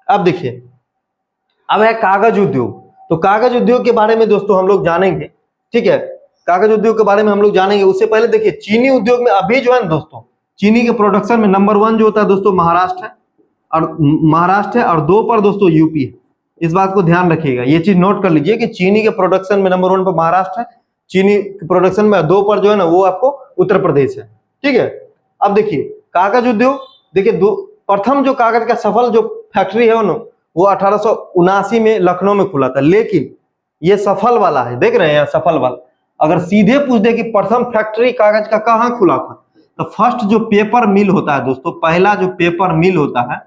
अब देखिए, अब है कागज उद्योग। तो कागज उद्योग के बारे में दोस्तों हम लोग जानेंगे, ठीक है। कागज उद्योग के बारे में हम लोग जानेंगे। उससे पहले देखिए चीनी उद्योग में अभी जो है ना दोस्तों, चीनी के प्रोडक्शन में नंबर 1 जो होता है दोस्तों महाराष्ट्र है, और 2 पर दोस्तों यूपी है। इस बात को ध्यान रखिएगा, ये चीज नोट कर लीजिए कि चीनी के प्रोडक्शन में नंबर 1 पर महाराष्ट्र है, चीनी के प्रोडक्शन में 2 पर जो है ना वो आपको उत्तर प्रदेश है, ठीक है। अब देखिए कागज उद्योग, देखिए प्रथम जो कागज का सफल जो फैक्ट्री है ना, वो 1879 में लखनऊ में खुला था। लेकिन ये सफल वाला है, देख रहे हैं सफल वाला। अगर सीधे पूछ दे कि प्रथम फैक्ट्री कागज का कहाँ खुला था, तो फर्स्ट जो पेपर मिल होता है दोस्तों, पहला जो पेपर मिल होता है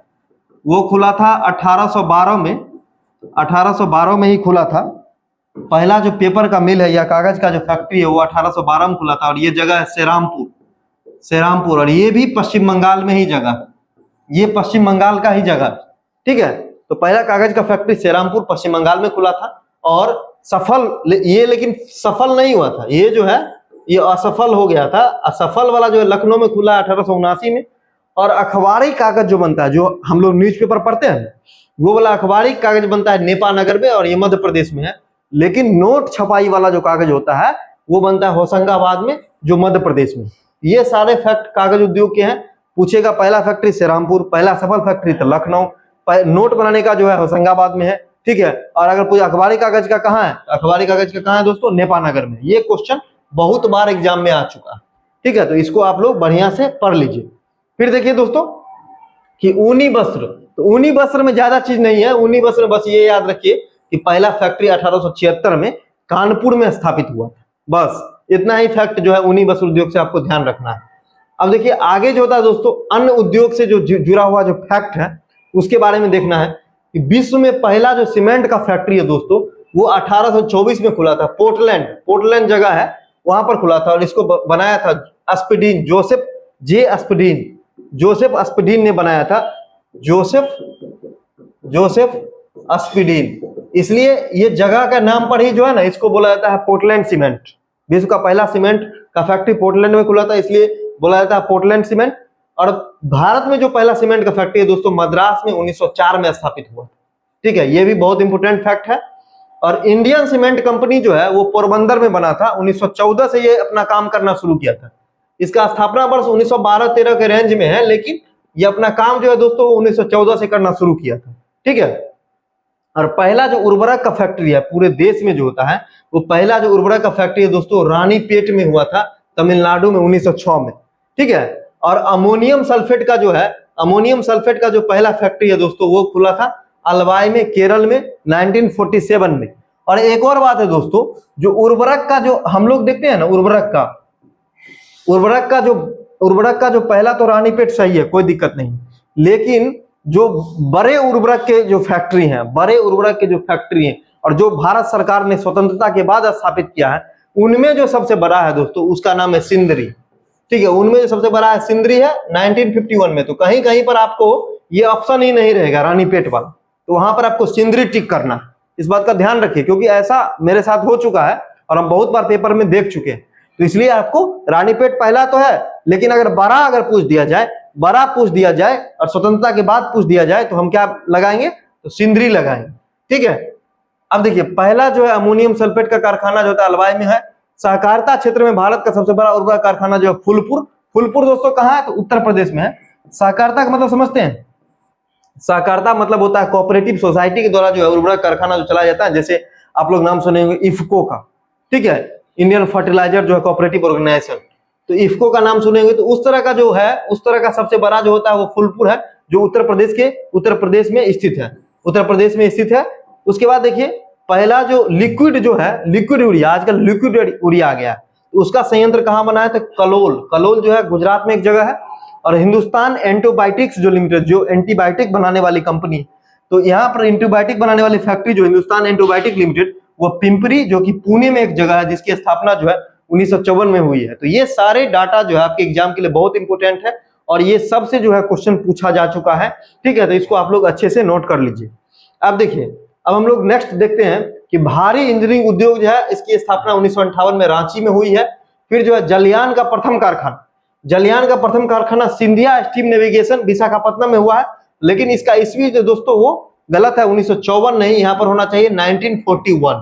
वो खुला था 1812 में। 1812 में ही खुला था पहला जो पेपर का मिल है या कागज का जो फैक्ट्री है, वो 1812 में खुला था। और ये जगह है सेरामपुर, और ये भी पश्चिम बंगाल में ही जगह, ये पश्चिम बंगाल का ही जगह, ठीक है। तो पहला कागज का फैक्ट्री सेरामपुर पश्चिम बंगाल में खुला था। और सफल ये, लेकिन सफल नहीं हुआ था, ये जो है ये असफल हो गया था। असफल वाला जो है लखनऊ में खुला 1879 में। और अखबारी कागज जो बनता है, जो हम लोग न्यूज़पेपर पढ़ते हैं, वो वाला अखबारी कागज बनता है नेपानगर में, और ये मध्य प्रदेश में है। लेकिन नोट छपाई वाला जो कागज होता है वो बनता है होशंगाबाद में, जो मध्य प्रदेश में। ये सारे फैक्ट कागज उद्योग के हैं। पूछेगा पहला फैक्ट्री सेरामपुर, पहला सफल फैक्ट्री तो लखनऊ, नोट बनाने का जो है होशंगाबाद में है, ठीक है। और अगर कोई अखबारी कागज का कहाँ है, अखबारी कागज का कहाँ है दोस्तों, नेपानगर में। ये क्वेश्चन बहुत बार एग्जाम में आ चुका है, ठीक है। तो इसको आप लोग बढ़िया से पढ़ लीजिए। फिर देखिए दोस्तों कि ऊनी वस्त्र, तो ऊनी वस्त्र में ज्यादा चीज नहीं है। ऊनी वस्त्र में बस ये याद रखिए कि पहला फैक्ट्री 1876 में कानपुर में स्थापित हुआ था। बस इतना ही फैक्ट जो है ऊनी वस्त्र उद्योग से आपको ध्यान रखना है। अब देखिए आगे जो होता है दोस्तों, अन्य उद्योग से जो जुड़ा हुआ जो फैक्ट है उसके बारे में देखना है कि विश्व में पहला जो सीमेंट का फैक्ट्री है दोस्तों, वो 1824 में खुला था। पोर्टलैंड जगह है, वहां पर खुला था। और इसको बनाया था अस्पडीन, जोसेफ अस्पडीन ने बनाया था। जोसेफ अस्पडीन, इसलिए ये जगह का नाम पर ही जो है ना, इसको बोला जाता है पोर्टलैंड सीमेंट। विश्व का पहला सीमेंट का फैक्ट्री पोर्टलैंड में खुला था, इसलिए बोला जाता है पोर्टलैंड सीमेंट। और भारत में जो पहला सीमेंट का फैक्ट्री है दोस्तों, मद्रास में 1904 में स्थापित हुआ, ठीक है। ये भी बहुत इंपोर्टेंट फैक्ट है। और इंडियन सीमेंट कंपनी जो है वो पोरबंदर में बना था। 1914 से ये अपना काम करना शुरू किया था। इसका स्थापना वर्ष 1912-13 के रेंज में है, लेकिन ये अपना काम जो है दोस्तों 1914 से करना शुरू किया था, ठीक है। और पहला जो उर्वरक का फैक्ट्री है पूरे देश में जो होता है, वो पहला जो उर्वरक का फैक्ट्री है दोस्तों रानीपेट में हुआ था, तमिलनाडु में 1906 में, ठीक है। और अमोनियम सल्फेट का जो पहला फैक्ट्री है दोस्तों, वो खुला था अलवाई में, केरल में 1947 में। और एक और बात है दोस्तों, जो उर्वरक का जो हम लोग देखते हैं ना, उर्वरक का जो पहला तो रानीपेट सही है, कोई दिक्कत नहीं। लेकिन जो बड़े उर्वरक के जो फैक्ट्री हैं और जो भारत सरकार ने स्वतंत्रता के बाद स्थापित किया है, उनमें जो सबसे बड़ा है दोस्तों, उसका नाम है सिंदरी, ठीक है। उनमें जो सबसे बड़ा है सिंदरी है 1951 में। तो कहीं कहीं पर आपको ये ऑप्शन ही नहीं रहेगा रानीपेट वाला, तो वहां पर आपको सिंदरी टिक करना है। इस बात का ध्यान रखिए, क्योंकि ऐसा मेरे साथ हो चुका है और हम बहुत बार पेपर में देख चुके हैं तो इसलिए आपको रानीपेट पहला तो है, लेकिन अगर बड़ा पूछ दिया जाए और स्वतंत्रता के बाद पूछ दिया जाए तो हम क्या लगाएंगे, तो सिंदरी लगाएंगे। ठीक है, अब देखिए पहला जो है अमोनियम सल्फेट का कारखाना जो होता है अलवाई में है। सहकारिता क्षेत्र में भारत का सबसे बड़ा उर्वरक कारखाना जो है फूलपुर दोस्तों कहाँ है, तो उत्तर प्रदेश में है। सहकारिता का मतलब समझते हैं, सहकारिता मतलब होता है कोऑपरेटिव सोसाइटी के द्वारा जो है उर्वरक कारखाना जो चलाया जाता है। जैसे आप लोग नाम सुने होंगे इफको का, ठीक है, इंडियन फर्टिलाइजर जो है कोऑपरेटिव ऑर्गेनाइजेशन, तो इफको का नाम सुने होंगे। तो उस तरह का जो है, उस तरह का सबसे बड़ा जो होता है वो फूलपुर है, जो उत्तर प्रदेश में स्थित है। उसके बाद देखिए पहला जो लिक्विड यूरिया, आजकल लिक्विड यूरिया आ गया है, तो उसका संयंत्र कहाँ बना है, तो कलोल जो है गुजरात में एक जगह है। और हिंदुस्तान एंटीबायोटिक्स जो लिमिटेड, जो एंटीबायोटिक बनाने वाली कंपनी, तो यहाँ पर एंटीबायोटिक बनाने वाली फैक्ट्री जो हिंदुस्तान एंटीबायोटिक लिमिटेड, वो पिंपरी जो कि पुणे में एक जगह है, जिसकी स्थापना जो है 1954 में हुई है। तो ये सारे डाटा जो है आपके एग्जाम के लिए बहुत इंपॉर्टेंट है और ये सबसे जो है क्वेश्चन पूछा जा चुका है। ठीक है, तो इसको आप लोग अच्छे से नोट कर लीजिए। अब देखिए, अब हम लोग नेक्स्ट देखते हैं कि भारी इंजीनियरिंग उद्योग जो है इसकी स्थापना 1958 में रांची में हुई है। फिर जो है जलयान का प्रथम कारखाना सिंधिया स्टीम नेविगेशन विशाखापट्टनम में हुआ है, लेकिन इसका ईस्वी जो दोस्तों वो गलत है, 1954 नहीं, यहाँ पर होना चाहिए 1941।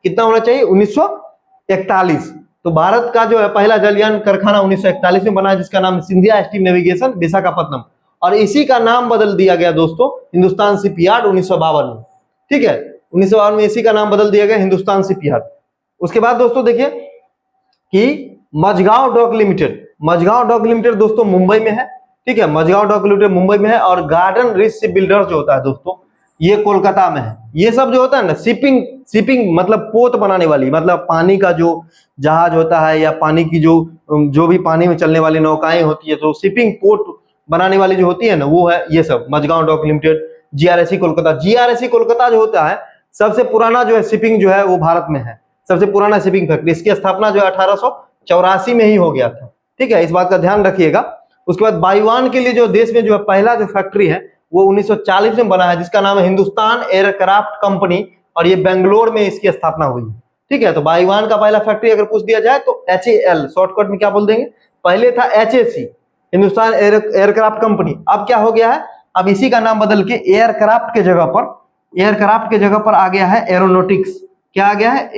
कितना होना चाहिए, 1941। तो भारत का जो है पहला जलयान कारखाना 1941 में बना है, जिसका नाम सिंधिया स्टीम नेविगेशन विशाखापट्टनम, और इसी का नाम बदल दिया गया दोस्तों हिंदुस्तान शिपयार्ड 1952 में। ठीक है, 1952 में इसी का नाम बदल दिया गया हिंदुस्तान शिपयार्ड। उसके बाद दोस्तों देखिए कि मझगांव डॉक लिमिटेड दोस्तों मुंबई में है। ठीक है, मझगांव डॉक लिमिटेड मुंबई में है। और गार्डन रिच शिप बिल्डर्स जो होता है दोस्तों, ये कोलकाता में है। ये सब जो होता है ना, शिपिंग मतलब पोत बनाने वाली, मतलब पानी का जो जहाज होता है या पानी की जो भी पानी में चलने वाली नौकाएं होती है, तो शिपिंग पोर्ट बनाने वाली जो होती है ना, वो है ये सब Mazagon dock limited. GRSC Kolkata जो होता है सबसे पुराना जो है शिपिंग जो है वो भारत में है, सबसे पुराना शिपिंग फैक्ट्री। इसकी स्थापना जो है 1884 में ही हो गया था। ठीक है, इस बात का ध्यान रखिएगा। उसके बाद वायुयान के लिए जो देश में जो है पहला जो फैक्ट्री है वो 1940 में बना है, जिसका नाम है हिंदुस्तान एयरक्राफ्ट कंपनी, और ये बेंगलोर में इसकी स्थापना हुई है। ठीक है, तो वायुयान का पहला फैक्ट्री अगर पूछ दिया जाए तो HAL, शॉर्टकट में क्या बोल देंगे, पहले था HAC हिंदुस्तान एयरक्राफ्ट कंपनी, अब क्या हो गया है, अब इसी का नाम बदल के एयरक्राफ्ट के जगह पर आ गया है एरोनॉटिक्स। क्या आ गया है,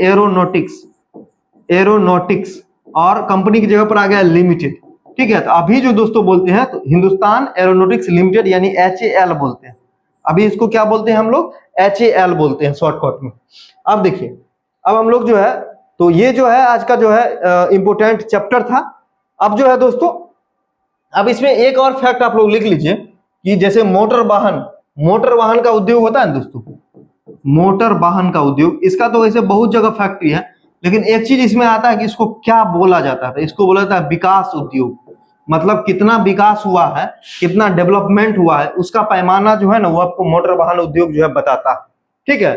एरोनॉटिक्स, और कंपनी की जगह पर आ गया है लिमिटेड। ठीक है, तो अभी जो दोस्तों बोलते हैं तो हिंदुस्तान एरोनॉटिक्स लिमिटेड यानी HAL बोलते हैं। अभी इसको क्या बोलते हैं हम लोग, HAL बोलते हैं शॉर्टकट में। अब देखिए, अब हम लोग जो है, तो ये जो है आज का जो है इंपोर्टेंट चैप्टर था। अब जो है दोस्तों, अब इसमें एक और फैक्ट आप लोग लिख लीजिए कि जैसे मोटर वाहन का उद्योग होता है दोस्तों, मोटर वाहन का उद्योग, इसका तो वैसे बहुत जगह फैक्ट्री है, लेकिन एक चीज इसमें आता है कि इसको क्या बोला जाता है, इसको बोला जाता है विकास उद्योग। मतलब कितना विकास हुआ है, कितना डेवलपमेंट हुआ है, उसका पैमाना जो है ना वो आपको मोटर वाहन उद्योग जो है बताता है। ठीक है,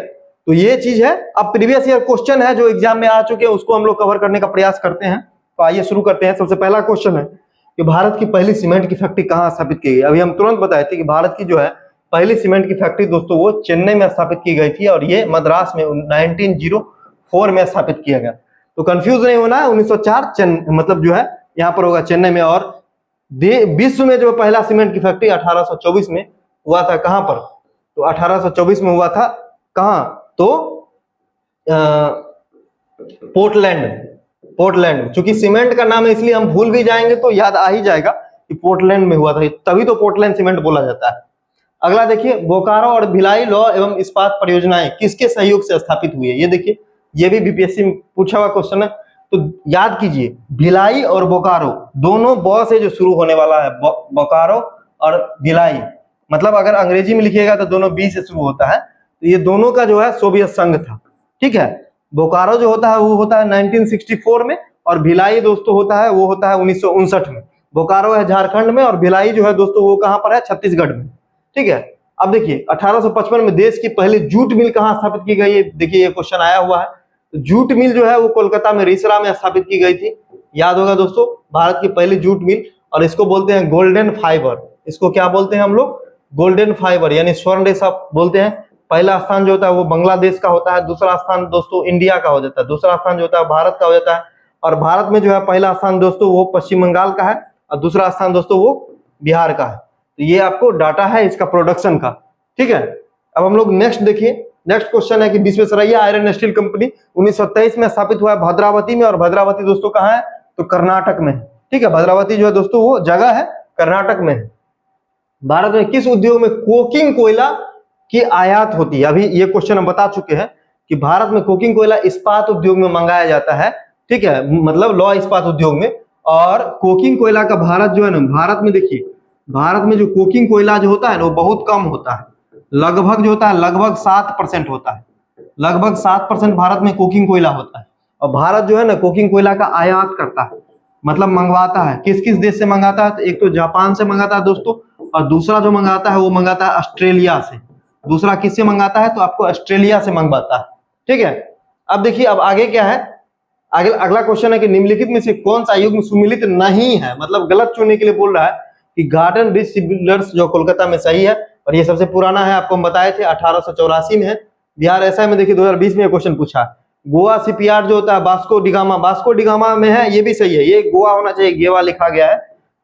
तो ये चीज है। अब प्रीवियस ईयर क्वेश्चन है जो एग्जाम में आ चुके हैं, उसको हम लोग कवर करने का प्रयास करते हैं। तो आइए शुरू करते हैं। सबसे पहला क्वेश्चन है कि भारत की पहली सीमेंट की फैक्ट्री कहाँ स्थापित की गई। अभी हम तुरंत बताए थे कि भारत की जो है पहली सीमेंट की फैक्ट्री दोस्तों वो चेन्नई में स्थापित की गई थी, और ये मद्रास में 1904 में स्थापित किया गया। तो कंफ्यूज नहीं होना है, 1904 मतलब जो है यहाँ पर होगा चेन्नई में। और विश्व में जो पहला सीमेंट की फैक्ट्री 1824 में हुआ था, कहां पर, तो 1824 में हुआ था, कहां, तो पोर्टलैंड। चूंकि सीमेंट का नाम है इसलिए हम भूल भी जाएंगे तो याद आ ही जाएगा कि पोर्टलैंड में हुआ था, तभी तो पोर्टलैंड सीमेंट बोला जाता है। अगला देखिए, बोकारो और भिलाई लौह एवं इस्पात परियोजनाएं किसके सहयोग से स्थापित हुई है। ये देखिए, ये भी बीपीएससी में पूछा हुआ क्वेश्चन है, तो याद कीजिए भिलाई और बोकारो दोनों ब से जो शुरू होने वाला है, बोकारो और भिलाई, मतलब अगर अंग्रेजी में लिखिएगा तो दोनों बी से शुरू होता है। तो ये दोनों का जो है सोवियत संघ था। ठीक है, बोकारो जो होता है वो होता है 1964 में, और भिलाई दोस्तों होता है वो होता है 1959 में। बोकारो है झारखंड में और भिलाई जो है दोस्तों वो कहां पर है, छत्तीसगढ़ में। ठीक है, अब देखिए 1855 में देश की पहली जूट मिल कहां स्थापित की गई है। देखिए ये क्वेश्चन आया हुआ है। तो जूट मिल जो है वो कोलकाता में रिसरा में स्थापित की गई थी। याद होगा दोस्तों, भारत की पहली जूट मिल, और इसको बोलते हैं गोल्डन फाइबर। इसको क्या बोलते हैं हम लोग, गोल्डन फाइबर यानी स्वर्ण रेशा बोलते हैं। पहला स्थान जो होता है वो बांग्लादेश का होता है, दूसरा स्थान दोस्तों इंडिया का हो जाता है, दूसरा स्थान जो होता है भारत का हो जाता है, और भारत में जो है पहला स्थान दोस्तों वो पश्चिम बंगाल का है और दूसरा स्थान दोस्तों वो बिहार का है। तो ये आपको डाटा है इसका प्रोडक्शन का, ठीक है। अब हम लोग नेक्स्ट देखिए, नेक्स्ट क्वेश्चन है कि विश्वेश्वरैया आयरन स्टील कंपनी 1927 में स्थापित हुआ है भद्रावती में, और भद्रावती दोस्तों कहाँ है तो कर्नाटक में है, ठीक है। भद्रावती जो है दोस्तों वो जगह है कर्नाटक में है। भारत में किस उद्योग में कोकिंग कोयला की आयात होती है? अभी ये क्वेश्चन हम बता चुके हैं कि भारत में कोकिंग कोयला इस्पात उद्योग में मंगाया जाता है, ठीक है, मतलब लौह इस्पात उद्योग में। और कोकिंग कोयला का भारत जो है ना, भारत में देखिए, भारत में जो कोकिंग कोयला जो होता है ना वो बहुत कम होता है, लगभग जो होता है लगभग 7% होता है, लगभग 7% भारत में कोकिंग कोयला होता है। और भारत जो है ना कोकिंग कोयला का आयात करता है, मतलब मंगवाता है। किस किस देश से मंगाता है? तो एक तो जापान से मंगाता है दोस्तों, और दूसरा जो मंगाता है वो मंगाता है ऑस्ट्रेलिया से। दूसरा किससे मंगाता है? तो आपको ऑस्ट्रेलिया से मंगवाता है, ठीक है। अब देखिए अब आगे क्या है, आगे अगला क्वेश्चन है कि निम्नलिखित में से कौन सा युग्म सुमेलित नहीं है, मतलब गलत चुनने के लिए बोल रहा है कि गार्डन रिच शिपबिल्डर्स जो कोलकाता में सही है, और ये सबसे पुराना है, आपको हम बताए थे 1884 में है। बिहार एसआई में देखिए 2020 में क्वेश्चन पूछा। गोवा शिपयार्ड जो होता है वास्को डिगामा, वास्को डिगामा में है, ये भी सही है, ये गोवा होना चाहिए, गेवा लिखा गया है,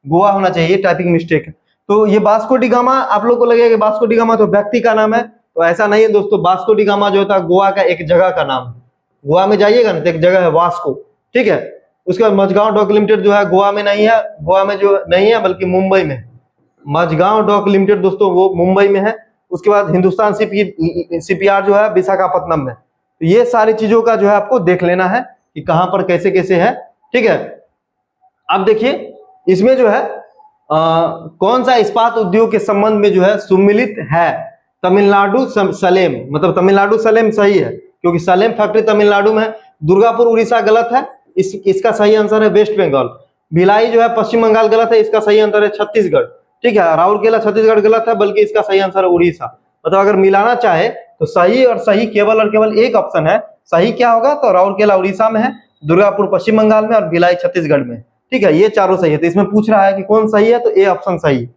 गोवा होना चाहिए, टाइपिंग मिस्टेक है। तो ये वास्को डिगामा, आप लोग को लगेगा कि वास्को डिगामा तो व्यक्ति का नाम है, तो ऐसा नहीं है दोस्तों। वास्को डिगामा जो होता है गोवा का एक जगह का नाम है। गोवा में जाइएगा ना तो एक जगह है वास्को, ठीक है। उसके बाद मझगांव डॉक लिमिटेड जो है गोवा में नहीं है, गोवा में जो नहीं है बल्कि मुंबई में। मझगांव डॉक लिमिटेड दोस्तों वो मुंबई में है। उसके बाद हिंदुस्तान शिपयार्ड जो है विशाखापट्टनम में। तो ये सारी चीजों का जो है आपको देख लेना है कि कहां पर कैसे कैसे है, ठीक है। अब देखिए इसमें जो है कौन सा इस्पात उद्योग के संबंध में जो है सुमिलित है? तमिलनाडु सलेम, मतलब तमिलनाडु सलेम सही है क्योंकि सलेम फैक्ट्री तमिलनाडु में है। दुर्गापुर उड़ीसा गलत है, इसका सही आंसर है वेस्ट बंगाल। भिलाई जो है पश्चिम बंगाल गलत है, इसका सही आंसर है छत्तीसगढ़, ठीक है। राउरकेला छत्तीसगढ़ गलत है, बल्कि इसका सही आंसर है उड़ीसा। मतलब अगर मिलाना चाहे तो सही और सही केवल और केवल एक ऑप्शन है, सही क्या होगा तो राउरकेला उड़ीसा में है, दुर्गापुर पश्चिम बंगाल में और भिलाई छत्तीसगढ़ में, ठीक है। ये चारों सही है। तो इसमें पूछ रहा है कि कौन सही है, तो ए ऑप्शन सही है।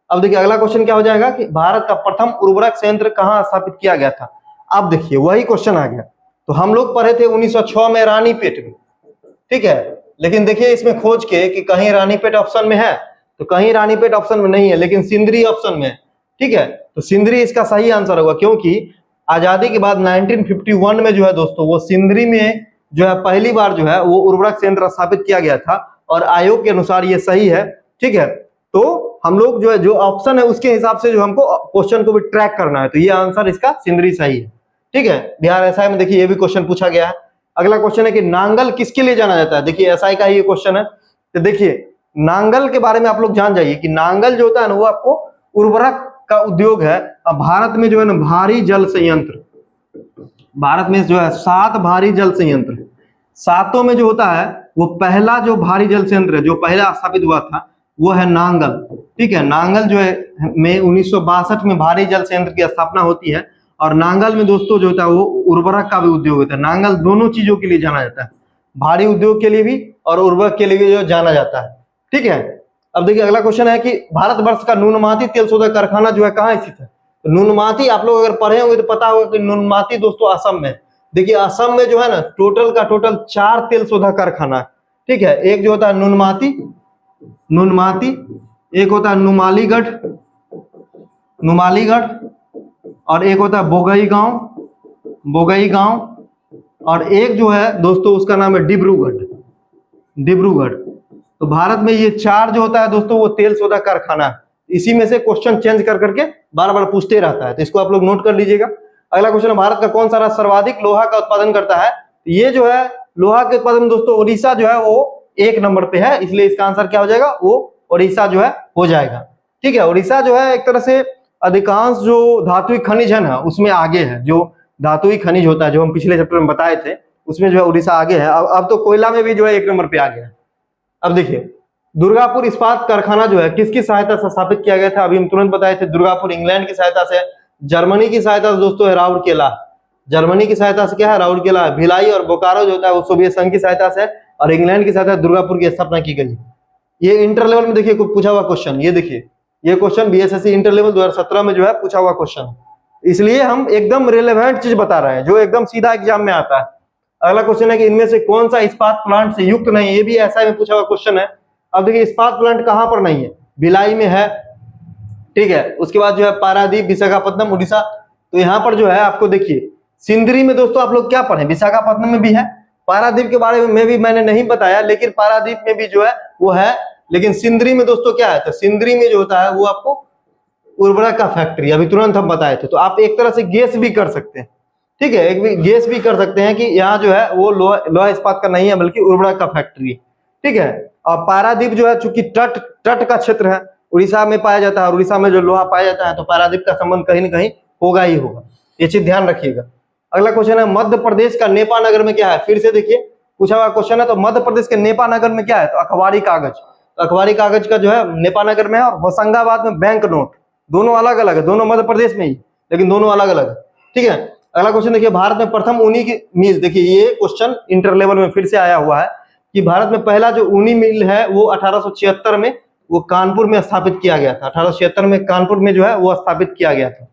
अब देखिए अगला क्वेश्चन क्या हो जाएगा कि भारत का प्रथम उर्वरक संयंत्र कहाँ स्थापित किया गया था? अब देखिए वही क्वेश्चन आ गया। तो हम लोग पढ़े थे 1906 में रानीपेट में, ठीक है। लेकिन देखिए इसमें खोज के कि कहीं रानीपेट ऑप्शन में है, तो कहीं रानीपेट ऑप्शन में नहीं है, लेकिन सिंदरी ऑप्शन में है, ठीक है। तो सिंदरी इसका सही आंसर होगा, क्योंकि आजादी के बाद 1951 में जो है दोस्तों वो सिंदरी में जो है पहली बार जो है वो उर्वरक संयंत्र स्थापित किया गया था, और आयोग के अनुसार ये सही है, ठीक है। तो हम लोग जो है जो ऑप्शन है उसके हिसाब से जो हमको क्वेश्चन को भी ट्रैक करना है। तो ये आंसर इसका सिंदरी सही है, ठीक है। बिहार एसआई में देखिए ये भी क्वेश्चन पूछा गया है। अगला क्वेश्चन है कि नांगल किसके लिए जाना जाता है? देखिए एसआई का ही क्वेश्चन है। तो देखिए नांगल के बारे में आप लोग जान जाइए कि नांगल जो होता है ना वो आपको उर्वरक का उद्योग है। अब भारत में जो है ना भारी जल संयंत्र, भारत में जो है 7 भारी जल संयंत्र, 7 में जो होता है वो पहला जो भारी जल संयंत्र है जो पहला स्थापित हुआ था वो है नांगल, ठीक है। नांगल जो है में 1962 में भारी जल संयंत्र की स्थापना होती है, और नांगल में दोस्तों जो होता है वो उर्वरक का भी उद्योग होता है। नांगल दोनों चीजों के लिए जाना जाता है, भारी उद्योग के लिए भी और उर्वरक के लिए भी जो जाना जाता है, ठीक है। अब देखिए अगला क्वेश्चन है कि भारतवर्ष का नुनमाती तेल शोधक कारखाना जो है कहाँ स्थित है? तो नुनमाती आप लोग अगर पढ़े होंगे तो पता होगा कि नुनमाती दोस्तों असम में। देखिए असम में जो है ना टोटल का टोटल 4 तेल शोधक कारखाना है, ठीक है। एक जो होता है नुनमाती, एक होता है नुमालीगढ़, और एक होता है बोगईगांव, और एक जो है दोस्तों उसका नाम है डिब्रूगढ़। तो भारत में ये 4 जो होता है दोस्तों वो तेल शोधक कारखाना है। इसी में से क्वेश्चन चेंज कर करके बार बार पूछते रहता है, तो इसको आप लोग नोट कर लीजिएगा। अगला क्वेश्चन है भारत का कौन सा राज्य सर्वाधिक लोहा का उत्पादन करता है? ये जो है लोहा के उत्पादन में दोस्तों उड़ीसा जो है वो 1 नंबर पे है, इसलिए इसका आंसर क्या हो जाएगा? वो उड़ीसा जो है हो जाएगा, ठीक है। उड़ीसा जो है एक तरह से अधिकांश जो धात्विक खनिज है ना उसमें आगे है। जो धात्विक खनिज होता है जो हम पिछले चैप्टर में बताए थे उसमें जो है उड़ीसा आगे है। अब तो कोयला में भी जो है 1 नंबर पे आ गया है। अब देखिए दुर्गापुर इस्पात कारखाना जो है किसकी सहायता से स्थापित किया गया था? अभी हम तुरंत बताए थे दुर्गापुर इंग्लैंड की सहायता से, जर्मनी की सहायता से दोस्तों है राउरकेला, जर्मनी की सहायता से क्या है? राउरकेला। भिलाई और बोकारो जो होता है वो सोवियत संघ की सहायता से, और इंग्लैंड की सहायता से दुर्गापुर की स्थापना की गई। ये इंटर लेवल में देखिए पूछा हुआ क्वेश्चन, ये देखिए ये क्वेश्चन बीएसएससी इंटर लेवल 2017 में जो है पूछा हुआ क्वेश्चन, इसलिए हम एकदम रिलेवेंट चीज बता रहे हैं जो एकदम सीधा एग्जाम में आता है। अगला क्वेश्चन है कि इनमें से कौन सा इस्पात प्लांट से युक्त नहीं है, ये भी ऐसा में पूछा हुआ क्वेश्चन है। अब देखिए इस्पात प्लांट कहां पर नहीं है, भिलाई में है, ठीक है। उसके बाद जो है पारादीप, विशाखापट्टनम, उड़ीसा। तो यहाँ पर जो है आपको देखिए सिंदरी में दोस्तों आप लोग क्या पढ़े, विशाखापट्टनम में भी है, पारादीप के बारे में भी मैंने नहीं बताया, लेकिन पारादीप में भी जो है वो है, लेकिन सिंदरी में दोस्तों क्या है, तो सिंदरी में जो होता है वो आपको उर्वरक का फैक्ट्री, अभी तुरंत हम बताए थे। तो आप एक तरह से गेस भी कर सकते हैं, ठीक है, एक गेस भी कर सकते हैं कि यहाँ जो है वो लोहा इस्पात का नहीं है बल्कि उर्वरक का फैक्ट्री है, ठीक है। और पारादीप जो है चूंकि तट का क्षेत्र है, उड़ीसा में पाया जाता है, और उड़ीसा में जो लोहा पाया जाता है, तो पारादीप का संबंध कहीं ना कहीं होगा ही होगा, ये चीज ध्यान रखिएगा। अगला क्वेश्चन है मध्य प्रदेश का नेपा नगर में क्या है, फिर से देखिए पूछा हुआ क्वेश्चन है। तो मध्य प्रदेश के नेपा नगर में क्या है, तो अखबारी कागज। तो अखबारी कागज का जो है नेपा नगर में है, और होशंगाबाद में बैंक नोट, दोनों अलग अलग है, दोनों मध्य प्रदेश में ही, लेकिन दोनों अलग अलग है, ठीक है। अगला क्वेश्चन देखिए भारत में प्रथम ऊनी की मिल, देखिए ये क्वेश्चन इंटर लेवल में फिर से आया हुआ है कि भारत में पहला जो ऊनी मिल है वो 1876 में वो कानपुर में स्थापित किया गया था, 1876 में कानपुर में जो है वो स्थापित किया गया था,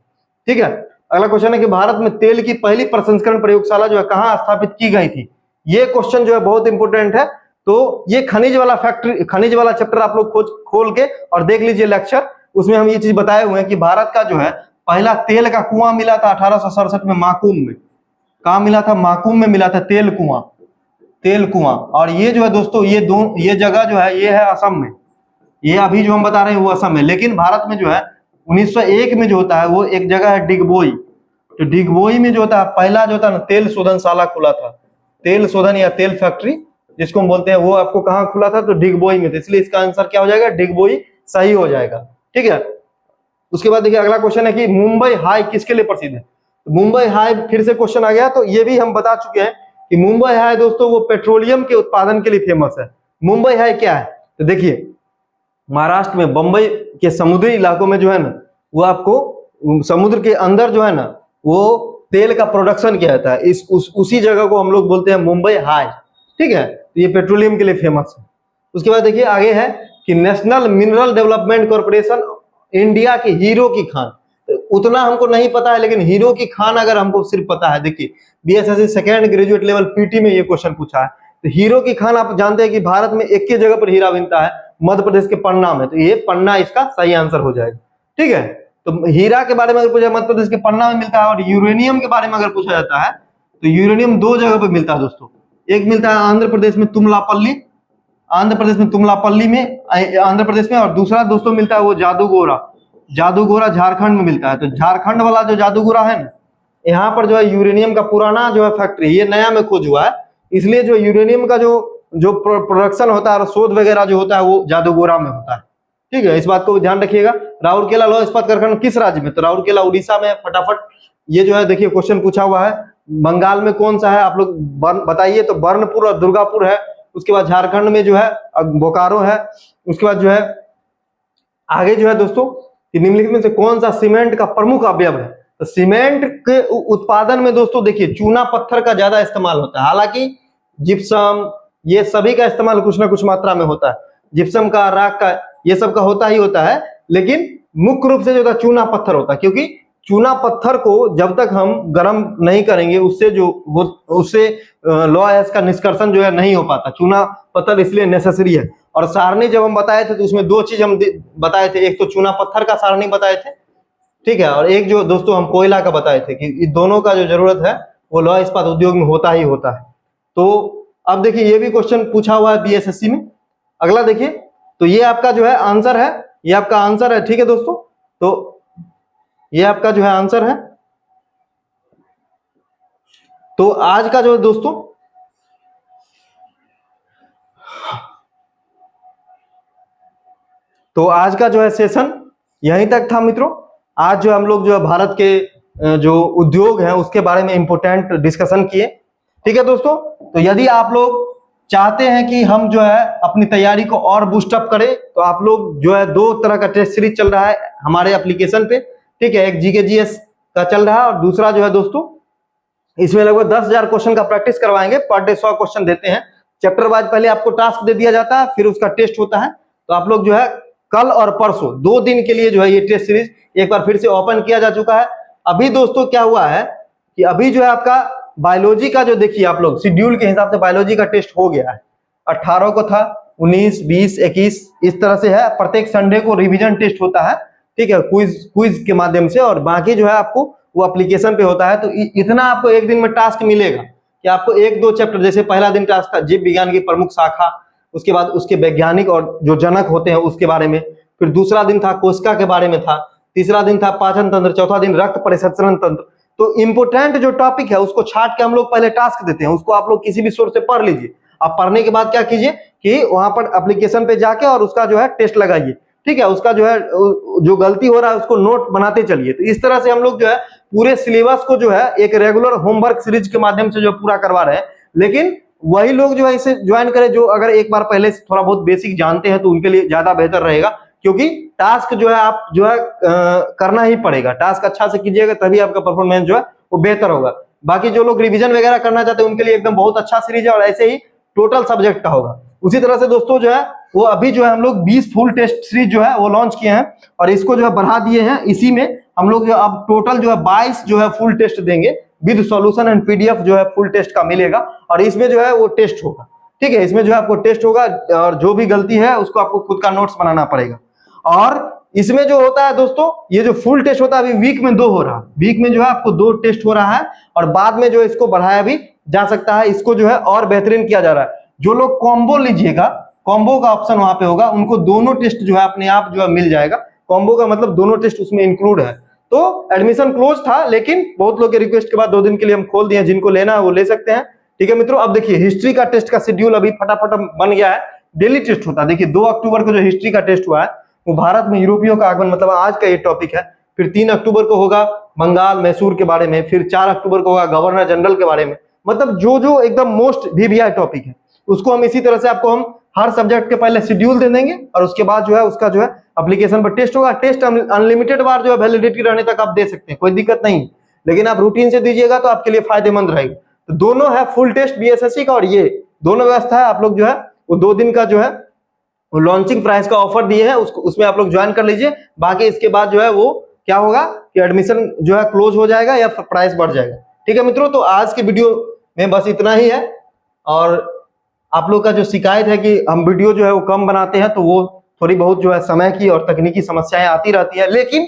ठीक है। अगला क्वेश्चन है कि भारत में तेल की पहली प्रसंस्करण प्रयोगशाला जो है कहाँ स्थापित की गई थी, ये क्वेश्चन जो है बहुत इंपोर्टेंट है। तो ये खनिज वाला फैक्ट्री, खनिज वाला चैप्टर आप लोग खोल के और देख लीजिए लेक्चर, उसमें हम ये चीज बताए हुए हैं कि भारत का जो है पहला तेल का कुआं मिला था 1867 में माकूम में। कहाँ मिला था, माकूम में मिला था तेल कुआं, तेल कुआं। और ये जो है दोस्तों ये जगह जो है ये है असम में, ये अभी जो हम बता रहे हैं वो असम में, लेकिन भारत में जो है 1901 में जो होता है वो एक जगह है डिगबोई। तो डिगबोई में जो होता है पहला जो होता है ना तेल शोधनशाला खुला था, तेल शोधन या तेल फैक्ट्री जिसको हम बोलते हैं, वो आपको कहाँ खुला था, तो डिगबोई में था, इसलिए इसका आंसर क्या हो जाएगा, डिगबोई सही हो जाएगा, ठीक है। उसके बाद देखिए अगला क्वेश्चन है कि मुंबई हाई किसके लिए प्रसिद्ध है। तो मुंबई हाई फिर से क्वेश्चन आ गया, तो ये भी हम बता चुके हैं कि मुंबई हाई दोस्तों वो पेट्रोलियम के उत्पादन के लिए फेमस है। मुंबई हाई क्या है, तो देखिए महाराष्ट्र में बंबई के समुद्री इलाकों में जो है ना वो आपको समुद्र के अंदर जो है ना वो तेल का प्रोडक्शन किया जाता है, उसी जगह को हम लोग बोलते हैं मुंबई हाई, ठीक है। तो ये पेट्रोलियम के लिए फेमस है। उसके बाद देखिए आगे है कि national mineral development corporation India की हीरो की खान, उतना हमको नहीं पता है, लेकिन हीरो की खान अगर हमको सिर्फ पता है, देखिए BSSC second graduate level PT में ये क्वेश्चन पूछा है। तो हीरो की खान आप जानते हैं कि भारत में एक ही जगह पर हीरा बनता है, मध्य प्रदेश के पन्ना में, तो ये पन्ना इसका सही आंसर हो जाएगा, ठीक है। तो हीरा के बारे में अगर पूछा मध्य प्रदेश के पन्ना में मिलता है, और यूरेनियम के बारे में अगर पूछा जाता है तो यूरेनियम दो जगह पर मिलता है दोस्तों, एक मिलता है आंध्र प्रदेश में तुमलापल्ली, आंध्र प्रदेश में तुमलापल्ली में, आंध्र प्रदेश में, और दूसरा दोस्तों मिलता है वो जादूगोरा, जादूगोरा झारखंड में मिलता है। तो झारखंड वाला जो जादूगोरा है ना, यहाँ पर जो है यूरेनियम का पुराना जो है फैक्ट्री, ये नया में खोज हुआ है, इसलिए जो यूरेनियम का जो प्रोडक्शन होता है और शोध वगैरह जो होता है वो जादूगोरा में होता है, ठीक है। इस बात को ध्यान रखिएगा। राउरकेला लौह इस्पात कारखाना किस राज्य में, तो राउरकेला उड़ीसा में। फटाफट ये जो है देखिए क्वेश्चन पूछा हुआ है, बंगाल में कौन सा है आप लोग बताइए, तो बर्नपुर और दुर्गापुर है। उसके बाद झारखंड में जो है बोकारो है। उसके बाद जो है आगे जो है दोस्तों निम्नलिखित में से कौन सा सीमेंट का प्रमुख अवयव है, तो सीमेंट के उत्पादन में दोस्तों देखिए चूना पत्थर का ज्यादा इस्तेमाल होता है, हालांकि जिप्सम ये सभी का इस्तेमाल कुछ ना कुछ मात्रा में होता है, जिप्सम का, राख का, ये सब का होता ही होता है, लेकिन मुख्य रूप से जो होता है चूना पत्थर होता है, क्योंकि चूना पत्थर को जब तक हम गर्म नहीं करेंगे उससे लौह अयस्क का निष्कर्षण जो है नहीं हो पाता, चूना पत्थर इसलिए नेसेसरी है। और सारणी जब हम बताए थे तो उसमें दो चीज हम बताए थे, एक तो चूना पत्थर का सारणी बताए थे, ठीक है, और एक जो दोस्तों हम कोयला का बताए थे कि इन दोनों का जो जरूरत है वो लौह इस्पात उद्योग में होता ही होता है। तो अब देखिए ये भी क्वेश्चन पूछा हुआ है बीएसएससी में। अगला देखिए, तो ये आपका जो है आंसर है, ये आपका आंसर है, ठीक है दोस्तों। तो ये आपका जो है आंसर है। तो आज का जो है दोस्तों आज का जो है सेशन यहीं तक था मित्रों। आज जो हम लोग जो है भारत के जो उद्योग हैं उसके बारे में इंपोर्टेंट डिस्कशन किए, ठीक है दोस्तों। तो यदि आप लोग चाहते हैं कि हम जो है अपनी तैयारी को और बूस्टअप करें, तो आप लोग जो है 2 तरह का टेस्ट सीरीज चल रहा है हमारे एप्लीकेशन पे, ठीक है। एक जीके जीएस का चल रहा है और दूसरा जो है दोस्तों इसमें लगभग 10,000 क्वेश्चन का प्रैक्टिस करवाएंगे, पर डे 100 क्वेश्चन देते हैं चैप्टर वाइज। पहले आपको टास्क दे दिया जाता है, फिर उसका टेस्ट होता है। तो आप लोग जो है कल और परसों 2 दिन के लिए जो है ये टेस्ट सीरीज एक बार फिर से ओपन किया जा चुका है। अभी दोस्तों क्या हुआ है कि अभी जो है आपका बायोलॉजी का जो देखिए आप लोग शेड्यूल के हिसाब से बायोलॉजी का टेस्ट हो गया है। 18 को था, 19, 20, 21 इस तरह से है। प्रत्येक संडे को रिवीजन टेस्ट होता है, ठीक है, क्विज के माध्यम से, और बाकी जो है आपको वो एप्लीकेशन पे होता है। तो इतना आपको एक दिन में टास्क मिलेगा कि आपको 1-2 चैप्टर, जैसे पहला दिन टास्क था जीव विज्ञान की प्रमुख शाखा, उसके बाद उसके वैज्ञानिक और जो जनक होते हैं उसके बारे में, फिर दूसरा दिन था कोशिका के बारे में था, तीसरा दिन था पाचन तंत्र, चौथा दिन रक्त परिसंचरण तंत्र। तो इंपोर्टेंट जो टॉपिक है उसको छाट के हम लोग पहले टास्क देते हैं, उसको आप लोग किसी भी सोर्स से पढ़ लीजिए। आप पढ़ने के बाद क्या कीजिए कि वहां पर एप्लीकेशन पे जाके और उसका जो है टेस्ट लगाइए, ठीक है, उसका जो है जो गलती हो रहा है उसको नोट बनाते चलिए। तो इस तरह से हम लोग जो है पूरे सिलेबस को जो है एक रेगुलर होमवर्क सीरीज के माध्यम से जो पूरा करवा रहे हैं। लेकिन वही लोग जो है इसे ज्वाइन करें जो अगर एक बार पहले से थोड़ा बहुत बेसिक जानते हैं, तो उनके लिए ज्यादा बेहतर रहेगा, क्योंकि टास्क जो है आप जो है करना ही पड़ेगा। टास्क अच्छा से कीजिएगा तभी आपका परफॉर्मेंस जो है वो बेहतर होगा। बाकी जो लोग रिवीजन वगैरह करना चाहते हैं उनके लिए एकदम बहुत अच्छा सीरीज है, और ऐसे ही टोटल सब्जेक्ट का होगा। उसी तरह से दोस्तों जो है वो अभी जो है हम लोग 20 फुल टेस्ट सीरीज जो है वो लॉन्च किए हैं, और इसको जो है बढ़ा दिए हैं। इसी में हम लोग जो अब टोटल जो है 22 जो है फुल टेस्ट देंगे विद सॉल्यूशन एंड पीडीएफ जो है फुल टेस्ट का मिलेगा, और इसमें जो है वो टेस्ट होगा, ठीक है, इसमें जो है आपको टेस्ट होगा, और जो भी गलती है उसको आपको खुद का नोट्स बनाना पड़ेगा। और इसमें जो होता है दोस्तों, ये जो फुल टेस्ट होता है अभी वीक में 2 हो रहा है, वीक में जो है आपको 2 टेस्ट हो रहा है, और बाद में जो इसको बढ़ाया भी जा सकता है, इसको जो है और बेहतरीन किया जा रहा है। जो लोग कॉम्बो लीजिएगा, कॉम्बो का ऑप्शन वहां पे होगा, उनको दोनों टेस्ट जो है अपने आप जो है मिल जाएगा। कॉम्बो का मतलब दोनों टेस्ट उसमें इंक्लूड है। तो एडमिशन क्लोज था, लेकिन बहुत लोग के रिक्वेस्ट के बाद 2 दिन के लिए हम खोल दिए, जिनको लेना है वो ले सकते हैं, ठीक है मित्रों। अब देखिए हिस्ट्री का टेस्ट का शेड्यूल अभी फटाफट बन गया है, डेली टेस्ट होता है। देखिए 2 अक्टूबर को जो हिस्ट्री का टेस्ट हुआ है वो भारत में यूरोपियों का आगमन, मतलब आज का ये टॉपिक है। फिर 3 अक्टूबर को होगा बंगाल मैसूर के बारे में, फिर 4 अक्टूबर को होगा गवर्नर जनरल के बारे में। मतलब जो जो एकदम मोस्ट वीवीआई टॉपिक है उसको हम इसी तरह से आपको हम हर सब्जेक्ट के पहले शेड्यूल दे देंगे, और उसके बाद जो है उसका जो है एप्लीकेशन पर टेस्ट होगा। टेस्ट अनलिमिटेड बार जो है वैलिडिटी रहने तक आप दे सकते हैं, कोई दिक्कत नहीं, लेकिन आप रूटीन से दीजिएगा तो आपके लिए फायदेमंद रहेगा। तो दोनों है फुल टेस्ट बीएसएससी का, और ये दोनों व्यवस्था है। आप लोग जो है वो 2 दिन का जो है वो लॉन्चिंग प्राइस का ऑफर दिए हैं, उसको उसमें आप लोग ज्वाइन कर लीजिए। बाकी इसके बाद जो है वो क्या होगा कि एडमिशन जो है क्लोज हो जाएगा या प्राइस बढ़ जाएगा, ठीक है मित्रों। तो आज की वीडियो में बस इतना ही है, और आप लोग का जो शिकायत है कि हम वीडियो जो है वो कम बनाते हैं, तो वो थोड़ी बहुत जो है समय की और तकनीकी समस्याएं आती रहती है। लेकिन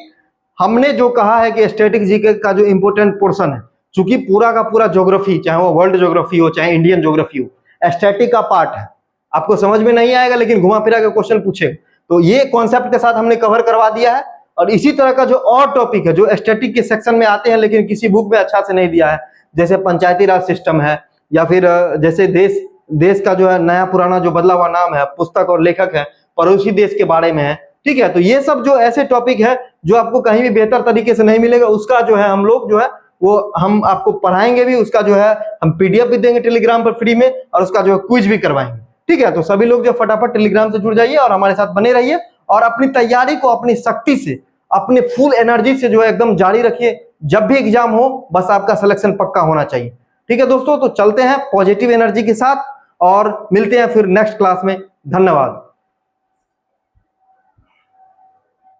हमने जो कहा है कि स्टैटिक जीके का जो इंपोर्टेंट पोर्शन है, चूंकि पूरा का पूरा ज्योग्राफी, चाहे वो वर्ल्ड ज्योग्राफी हो चाहे इंडियन ज्योग्राफी हो, स्टैटिक का पार्ट है। आपको समझ में नहीं आएगा लेकिन घुमा फिरा के क्वेश्चन पूछे, तो ये कॉन्सेप्ट के साथ हमने कवर करवा दिया है। और इसी तरह का जो और टॉपिक है जो स्टैटिक के सेक्शन में आते हैं लेकिन किसी बुक में अच्छा से नहीं दिया है, जैसे पंचायती राज सिस्टम है, या फिर जैसे देश का जो है नया पुराना जो बदला हुआ नाम है, पुस्तक और लेखक है, पड़ोसी देश के बारे में है, ठीक है। तो ये सब जो ऐसे टॉपिक है जो आपको कहीं भी बेहतर तरीके से नहीं मिलेगा, उसका जो है हम लोग जो है वो हम आपको पढ़ाएंगे भी, उसका जो है हम पीडीएफ भी देंगे टेलीग्राम पर फ्री में, और उसका जो है क्विज भी करवाएंगे, ठीक है। तो सभी लोग जो फटाफट टेलीग्राम से जुड़ जाइए और हमारे साथ बने रहिए, और अपनी तैयारी को अपनी शक्ति से, अपने फुल एनर्जी से जो है एकदम जारी रखिए। जब भी एग्जाम हो बस आपका सिलेक्शन पक्का होना चाहिए, ठीक है दोस्तों। तो चलते हैं पॉजिटिव एनर्जी के साथ और मिलते हैं फिर नेक्स्ट क्लास में। धन्यवाद।